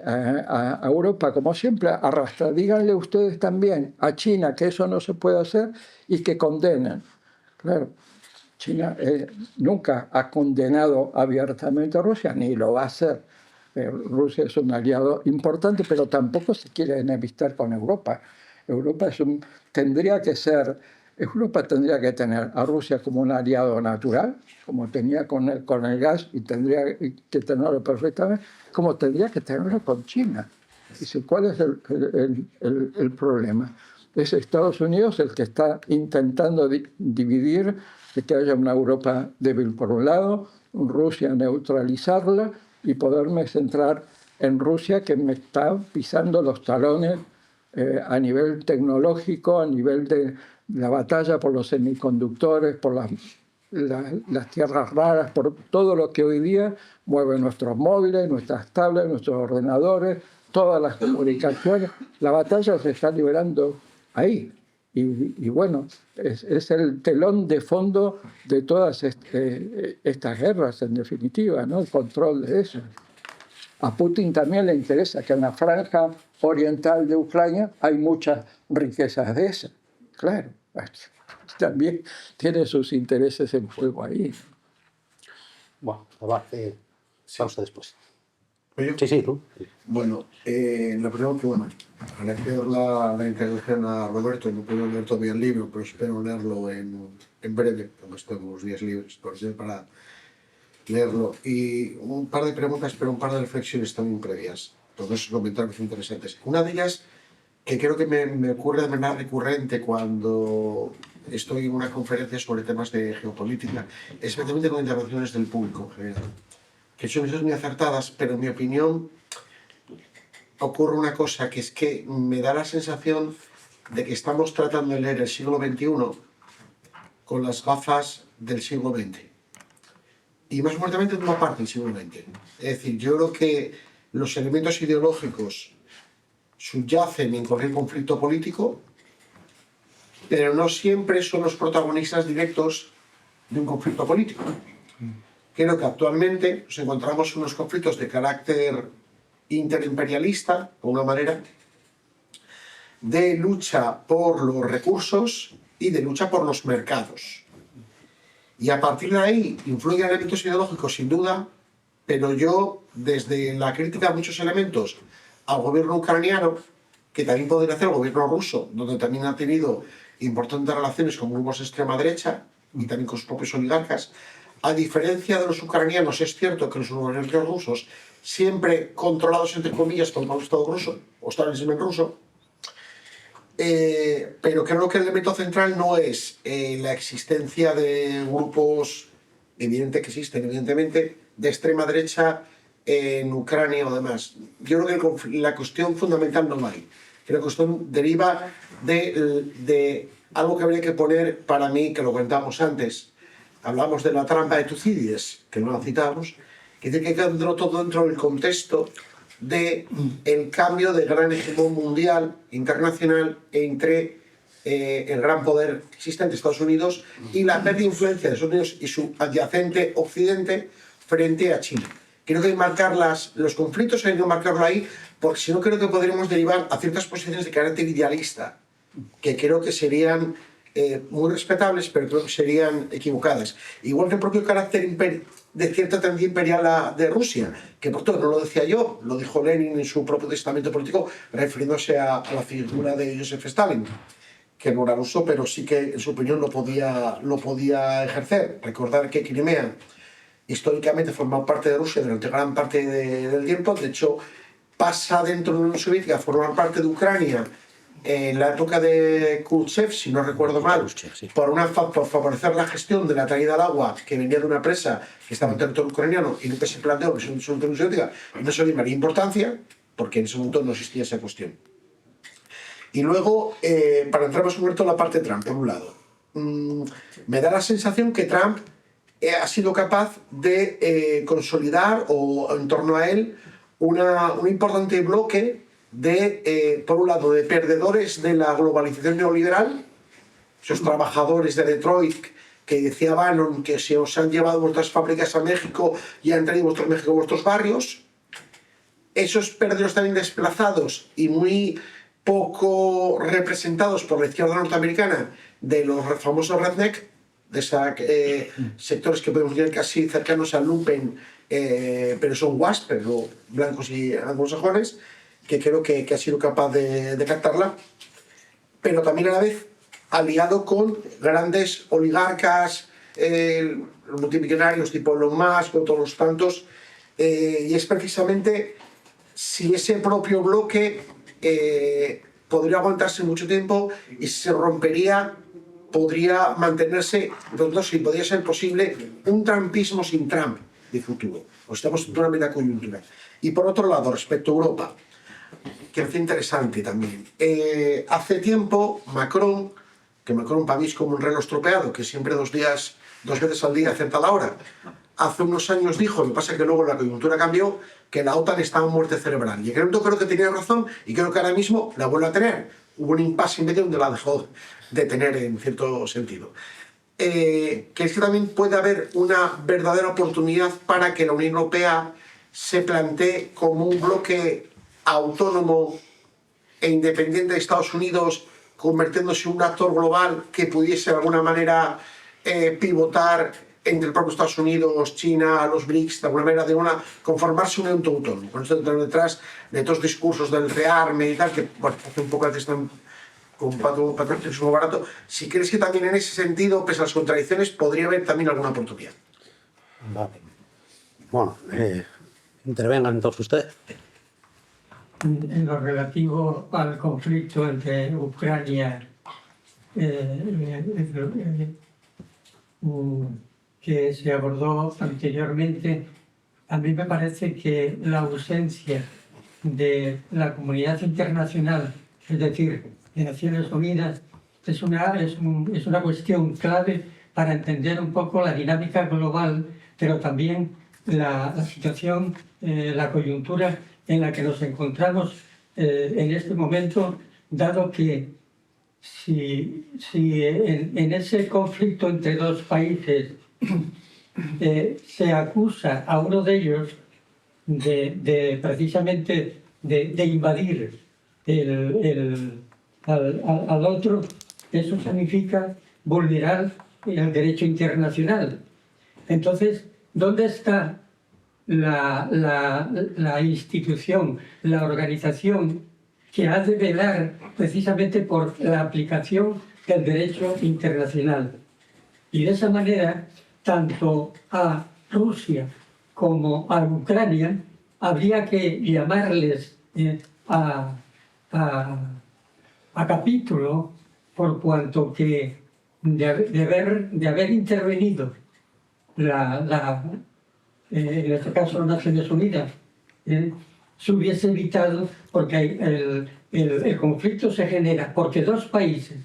a Europa, como siempre, arrastra. Díganle ustedes también a China que eso no se puede hacer y que condenen. Claro, China nunca ha condenado abiertamente a Rusia, ni lo va a hacer. Rusia es un aliado importante, pero tampoco se quiere enemistar con Europa. Europa tendría que tener a Rusia como un aliado natural, como tenía con el gas, y tendría que tenerlo perfectamente, como tendría que tenerlo con China. Dice, ¿cuál es el problema? Es Estados Unidos el que está intentando dividir, de que haya una Europa débil por un lado, Rusia neutralizarla y poderme centrar en Rusia, que me está pisando los talones a nivel tecnológico, a nivel de la batalla por los semiconductores, por las tierras raras, por todo lo que hoy día mueve nuestros móviles, nuestras tablets, nuestros ordenadores, todas las comunicaciones. La batalla se está liberando ahí. Y bueno, es el telón de fondo de todas estas guerras, en definitiva, ¿no? El control de eso. A Putin también le interesa que en la franja oriental de Ucrania hay muchas riquezas de esas. Claro, también tiene sus intereses en juego ahí. Bueno, pausa después. Oye, Sí, tú. bueno, lo primero que, bueno, agradecer la introducción a Roberto. No puedo leer todavía el libro, pero espero leerlo en breve, cuando estemos días libres para leerlo. Y un par de preguntas, pero un par de reflexiones también previas. Todos esos comentarios interesantes. Una de ellas, que creo que me ocurre de manera recurrente cuando estoy en una conferencia sobre temas de geopolítica, especialmente con intervenciones del público en general, que son muy acertadas, pero en mi opinión ocurre una cosa, que es que me da la sensación de que estamos tratando de leer el siglo XXI con las gafas del siglo XX. Y más concretamente de una parte del siglo XX. Es decir, yo creo que los elementos ideológicos subyacen en cualquier conflicto político, pero no siempre son los protagonistas directos de un conflicto político. Creo que actualmente nos encontramos unos conflictos de carácter interimperialista, por una manera, de lucha por los recursos y de lucha por los mercados. Y a partir de ahí influyen elementos ideológicos, sin duda, pero yo, desde la crítica a muchos elementos al gobierno ucraniano, que también podría hacer el gobierno ruso, donde también ha tenido importantes relaciones con grupos de extrema derecha y también con sus propios oligarcas. A diferencia de los ucranianos, es cierto que los oligarcas rusos, siempre controlados entre comillas por el Estado ruso o Estado del régimen ruso, pero creo que el elemento central no es la existencia de grupos, evidente que existen, evidentemente, de extrema derecha en Ucrania o demás. Yo creo que la cuestión fundamental no va ahí. Creo que la cuestión deriva de algo que habría que poner, para mí, que lo comentamos antes. Hablamos de la trampa de Tucídides, que no la citamos, que tiene que quedar todo dentro del contexto del cambio de gran hegemón mundial, internacional, entre el gran poder existente, Estados Unidos, y la pérdida de influencia de Estados Unidos y su adyacente Occidente frente a China. Creo que hay que marcar los conflictos, hay que marcarlo ahí, porque si no creo que podríamos derivar a ciertas posiciones de carácter idealista, que creo que serían muy respetables, pero creo que serían equivocadas. Igual que el propio carácter de cierta tendencia imperial de Rusia, que por todo no lo decía yo, lo dijo Lenin en su propio testamento político, refiriéndose a la figura de Joseph Stalin, que no era ruso, pero sí que en su opinión lo podía ejercer. Recordar que Crimea históricamente formó parte de Rusia durante gran parte del tiempo, de hecho pasa dentro de la Unión Soviética a formar parte de Ucrania en la época de Khrushchev, si no recuerdo mal, por favorecer la gestión de la traída al agua que venía de una presa que estaba en territorio ucraniano y nunca se planteó que es una Unión Soviética y no se le daría importancia, porque en ese momento no existía esa cuestión. Y luego, para entrar más concreto en la parte de Trump, por un lado, me da la sensación que Trump ha sido capaz de consolidar, o en torno a él, un importante bloque de, por un lado, de perdedores de la globalización neoliberal, esos trabajadores de Detroit que decía Bannon que se os han llevado vuestras fábricas a México y han traído vuestro México a vuestros barrios, esos perdedores también desplazados y muy poco representados por la izquierda norteamericana de los famosos redneck, de esos sectores que podemos decir casi cercanos al lumpen, pero son WASP, pero blancos y anglosajones, que creo que ha sido capaz de captarla, pero también a la vez aliado con grandes oligarcas, multimillonarios tipo Elon Musk o todos los tantos, y es precisamente si ese propio bloque podría aguantarse mucho tiempo y si se rompería, podría mantenerse, entonces, y podría ser posible un trumpismo sin Trump de futuro. O estamos en una media coyuntura. Y por otro lado, respecto a Europa, que es interesante también. Hace tiempo, Macron, que Macron para mí es como un reloj estropeado, que siempre dos veces al día acerta la hora, hace unos años dijo, lo que pasa es que luego la coyuntura cambió, que la OTAN estaba en muerte cerebral. Y en creo que tenía razón y creo que ahora mismo la vuelve a tener. Hubo un impasse en medio donde la dejó de tener en cierto sentido. Que es que también puede haber una verdadera oportunidad para que la Unión Europea se plantee como un bloque autónomo e independiente de Estados Unidos, convirtiéndose en un actor global que pudiese de alguna manera pivotar entre el propio Estados Unidos, China, los BRICS, de alguna manera, conformarse un ente autónomo. Con esto detrás de todos los discursos del rearme y tal, que bueno, hace un poco antes están con un patriotismo barato. Si crees que también en ese sentido, pese a las contradicciones, podría haber también alguna oportunidad. Vale. Bueno, intervengan todos ustedes. En lo relativo al conflicto entre Ucrania que se abordó anteriormente, a mí me parece que la ausencia de la comunidad internacional, es decir, de Naciones Unidas, es una cuestión clave para entender un poco la dinámica global, pero también la situación, la coyuntura en la que nos encontramos en este momento, dado que si en ese conflicto entre dos países se acusa a uno de ellos precisamente de invadir al otro, eso significa vulnerar el derecho internacional. Entonces, ¿dónde está la institución, la organización que ha de velar precisamente por la aplicación del derecho internacional. Y de esa manera, tanto a Rusia como a Ucrania habría que llamarles a capítulo por cuanto que de haber intervenido en este caso las Naciones Unidas, se hubiese evitado, porque el conflicto se genera porque dos países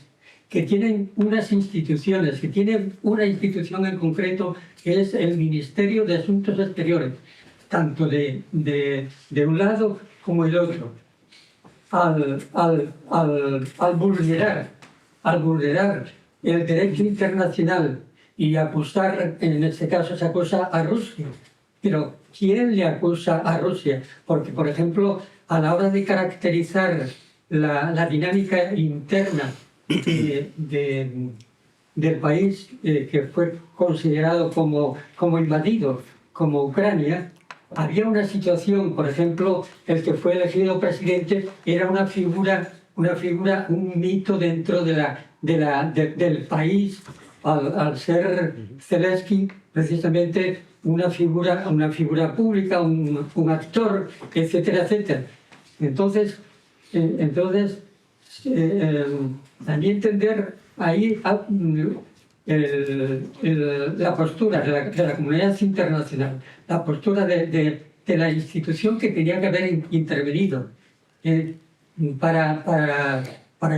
que tienen unas instituciones, que tienen una institución en concreto que es el Ministerio de Asuntos Exteriores, tanto de un lado como el otro, al vulnerar el derecho internacional y acusar, en este caso se acusa a Rusia. Pero ¿quién le acusa a Rusia? Porque, por ejemplo, a la hora de caracterizar la dinámica interna del país que fue considerado como invadido, como Ucrania, había una situación, por ejemplo, el que fue elegido presidente era una figura, un mito dentro del país, al ser Zelensky precisamente una figura pública, un actor, etcétera, etcétera. Entonces también entender ahí la postura de la comunidad internacional, la postura de la institución que tenía que haber intervenido para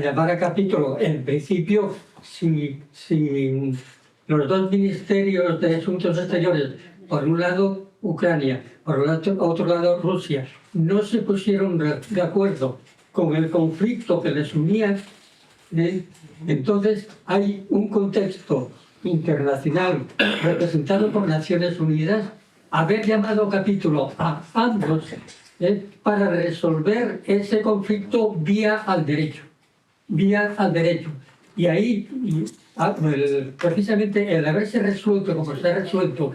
llamar a capítulo. En principio, si los dos ministerios de Asuntos Exteriores, por un lado Ucrania, por otro lado Rusia, no se pusieron de acuerdo con el conflicto que les unía, entonces hay un contexto internacional representado por Naciones Unidas, haber llamado capítulo a ambos para resolver ese conflicto vía al derecho. Y ahí, precisamente el haberse resuelto como se ha resuelto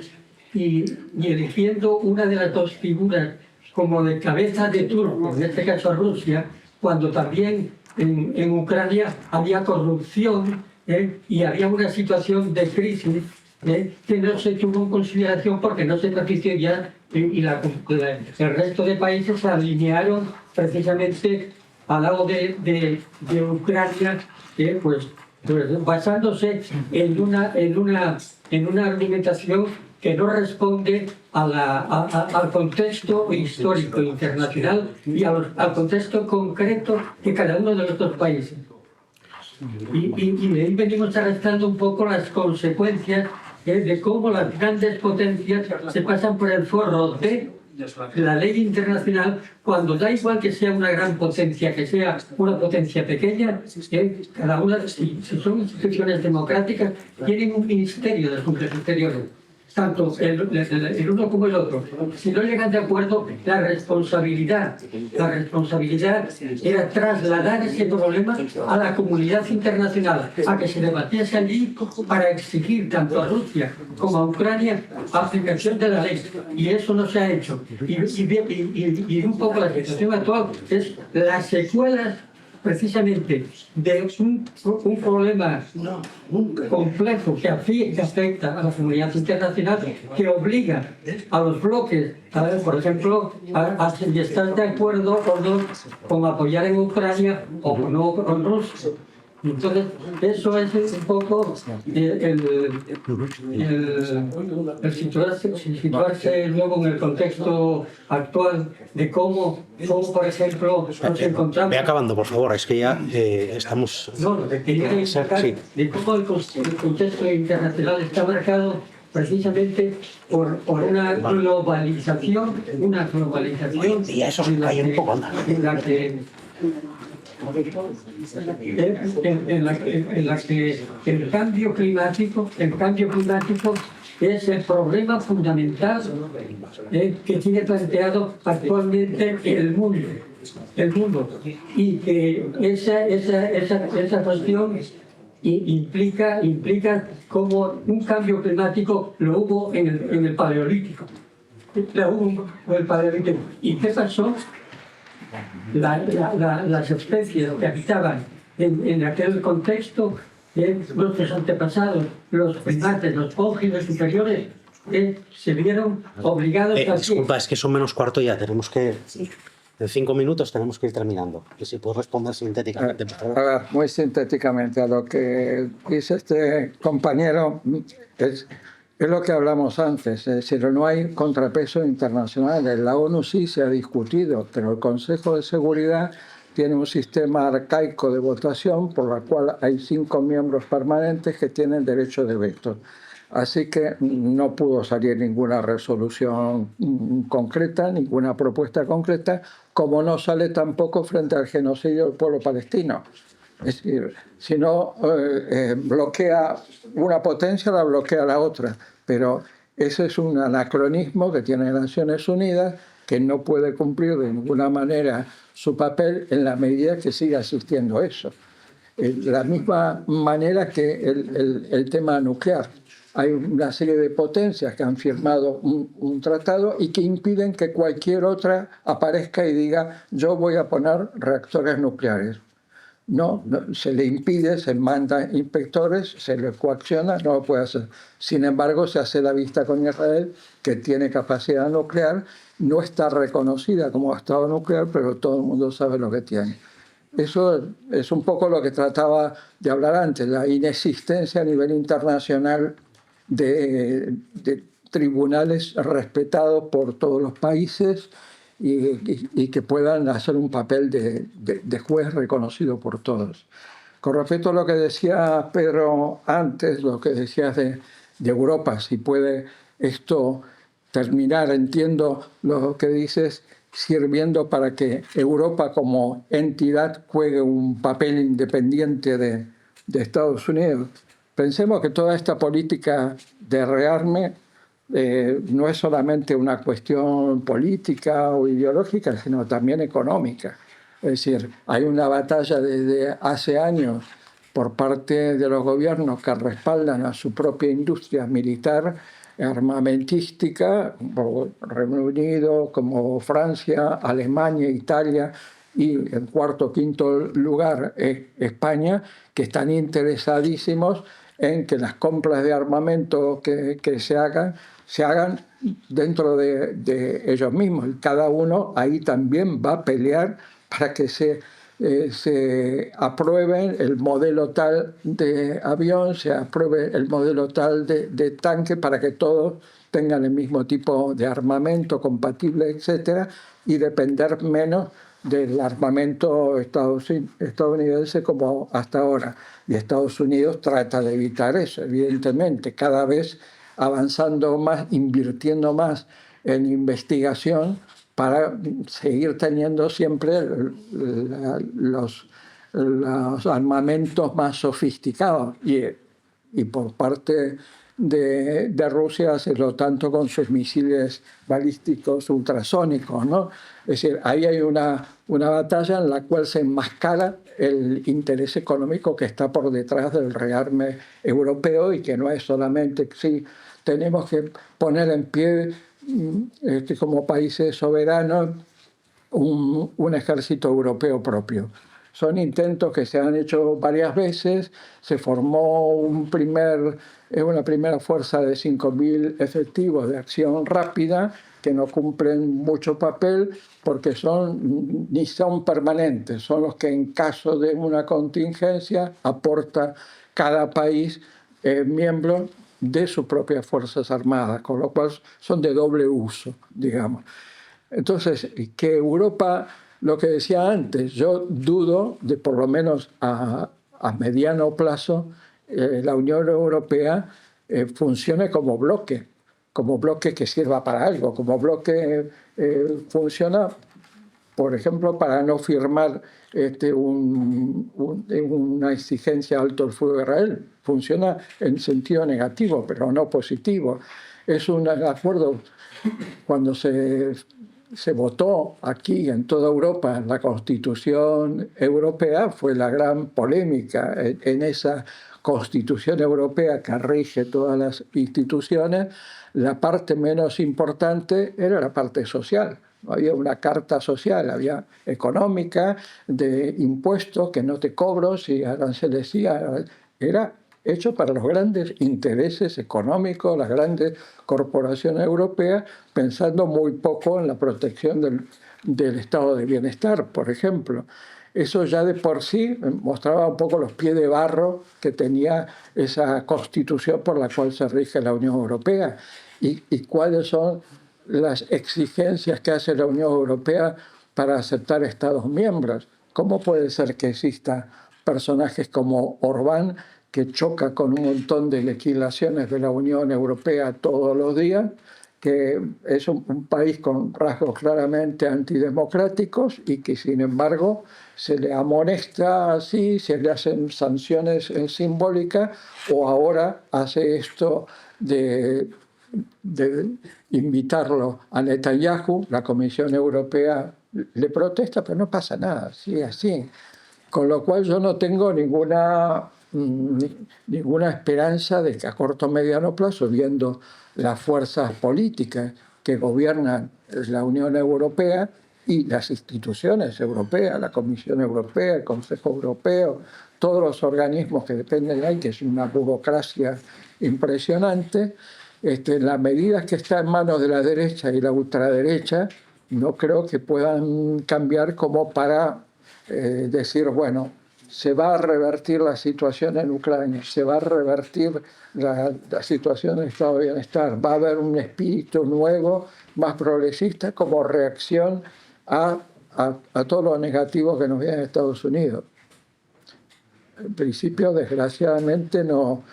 y eligiendo una de las dos figuras como de cabeza de turco, en este caso a Rusia, cuando también en Ucrania había corrupción y había una situación de crisis que no se tuvo en consideración porque no se permitió ya y el resto de países se alinearon precisamente al lado de Ucrania, pues basándose en una argumentación que no responde al contexto histórico internacional y al contexto concreto de cada uno de los dos países. Y de ahí venimos arrastrando un poco las consecuencias de cómo las grandes potencias se pasan por el forro de la ley internacional, cuando da igual que sea una gran potencia, que sea una potencia pequeña, cada una, si son instituciones democráticas, tienen un ministerio de asuntos exteriores, tanto el uno como el otro. Si no llegan de acuerdo, la responsabilidad era trasladar ese problema a la comunidad internacional, a que se debatiese allí para exigir tanto a Rusia como a Ucrania aplicación de la ley. Y eso no se ha hecho. Y un poco la situación actual es las secuelas precisamente de un problema complejo que afecta a la comunidad internacional, que obliga a los bloques, por ejemplo, a si están de acuerdo o no con apoyar en Ucrania o no con Rusia. Entonces, eso es un poco el situarse luego en el contexto actual de cómo por ejemplo, nos encontramos... Ve acabando, por favor, es que ya estamos... No, lo que quería destacar de cómo el contexto internacional está marcado precisamente por una globalización, Y eso se cae un poco, anda. en la que el cambio climático es el problema fundamental que tiene planteado actualmente el mundo, y que esa cuestión implica como un cambio climático lo hubo en el Paleolítico. la UN o el Parlamento. ¿Y qué pasó? Las especies que habitaban en aquel contexto, nuestros antepasados, los primates, los cóngidos superiores, se vieron obligados a... Disculpa, es que son menos cuarto ya, tenemos que... En 5 minutos tenemos que ir terminando. Y si puedo responder sintéticamente, por favor. A ver, muy sintéticamente a lo que dice este compañero, es lo que hablamos antes, es decir, no hay contrapeso internacional. En la ONU sí se ha discutido, pero el Consejo de Seguridad tiene un sistema arcaico de votación por la cual hay 5 miembros permanentes que tienen derecho de veto. Así que no pudo salir ninguna resolución concreta, ninguna propuesta concreta, como no sale tampoco frente al genocidio del pueblo palestino. Es decir, si no bloquea una potencia, la bloquea la otra. Pero ese es un anacronismo que tiene Naciones Unidas, que no puede cumplir de ninguna manera su papel en la medida que siga existiendo eso. De la misma manera que el tema nuclear. Hay una serie de potencias que han firmado un tratado y que impiden que cualquier otra aparezca y diga yo voy a poner reactores nucleares. No, se le impide, se manda inspectores, se le coacciona, no lo puede hacer. Sin embargo, se hace la vista con Israel, que tiene capacidad nuclear, no está reconocida como Estado nuclear, pero todo el mundo sabe lo que tiene. Eso es un poco lo que trataba de hablar antes, la inexistencia a nivel internacional de tribunales respetados por todos los países y que puedan hacer un papel de juez reconocido por todos. Con respecto a lo que decía Pedro antes, lo que decías de Europa, si puede esto terminar, entiendo lo que dices, sirviendo para que Europa como entidad juegue un papel independiente de Estados Unidos. Pensemos que toda esta política de rearme no es solamente una cuestión política o ideológica, sino también económica. Es decir, hay una batalla desde hace años por parte de los gobiernos que respaldan a su propia industria militar armamentística, como Reino Unido, como Francia, Alemania, Italia y en cuarto o quinto lugar España, que están interesadísimos en que las compras de armamento que se hagan dentro de ellos mismos. Y cada uno ahí también va a pelear para que se apruebe el modelo tal de avión, se apruebe el modelo tal de tanque, para que todos tengan el mismo tipo de armamento compatible, etcétera, y depender menos del armamento estadounidense como hasta ahora. Y Estados Unidos trata de evitar eso, evidentemente, cada vez avanzando más, invirtiendo más en investigación para seguir teniendo siempre los armamentos más sofisticados. Y por parte de Rusia hacerlo tanto con sus misiles balísticos ultrasónicos, ¿no? Es decir, ahí hay una batalla en la cual se enmascara el interés económico que está por detrás del rearme europeo, y que no es solamente sí, tenemos que poner en pie como países soberanos un ejército europeo propio. Son intentos que se han hecho varias veces. Se formó una primera fuerza de 5.000 efectivos de acción rápida que no cumplen mucho papel porque ni son permanentes, son los que en caso de una contingencia aporta cada país miembro de sus propias fuerzas armadas, con lo cual son de doble uso, digamos. Entonces, que Europa, lo que decía antes, yo dudo de por lo menos a mediano plazo la Unión Europea funcione como bloque que sirva para algo, como bloque funciona, por ejemplo, para no firmar una exigencia alto el fuego de Israel. Funciona en sentido negativo, pero no positivo. Es un acuerdo, cuando se votó aquí en toda Europa la Constitución Europea, fue la gran polémica en esa Constitución Europea que rige todas las instituciones, la parte menos importante era la parte social. Había una carta social, había económica, de impuestos que no te cobro, si aranceles sí, era hecho para los grandes intereses económicos, las grandes corporaciones europeas, pensando muy poco en la protección del estado de bienestar, por ejemplo. Eso ya de por sí mostraba un poco los pies de barro que tenía esa constitución por la cual se rige la Unión Europea y cuáles son las exigencias que hace la Unión Europea para aceptar Estados miembros. ¿Cómo puede ser que exista personajes como Orbán, que choca con un montón de legislaciones de la Unión Europea todos los días, que es un país con rasgos claramente antidemocráticos y que sin embargo se le amonesta así, se le hacen sanciones simbólicas, o ahora hace esto de invitarlo a Netanyahu? La Comisión Europea le protesta, pero no pasa nada, sigue así. Con lo cual yo no tengo ninguna esperanza de que a corto o mediano plazo, viendo las fuerzas políticas que gobiernan la Unión Europea y las instituciones europeas, la Comisión Europea, el Consejo Europeo, todos los organismos que dependen de ahí, que es una burocracia impresionante, las medidas que están en manos de la derecha y la ultraderecha no creo que puedan cambiar como para decir, bueno, se va a revertir la situación en Ucrania, se va a revertir la situación del estado de bienestar, va a haber un espíritu nuevo, más progresista, como reacción a todo lo negativo que nos viene de Estados Unidos. En principio, desgraciadamente, no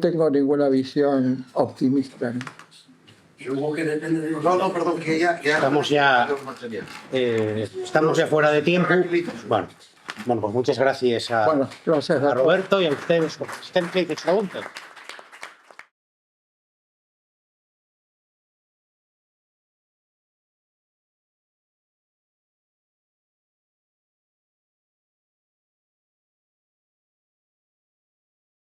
tengo ninguna visión optimista. Supongo que depende de los... No, perdón, que ya Estamos ya fuera de tiempo. Bueno, pues muchas gracias a Bueno, gracias Roberto y a ustedes por la asistencia y que pregunten.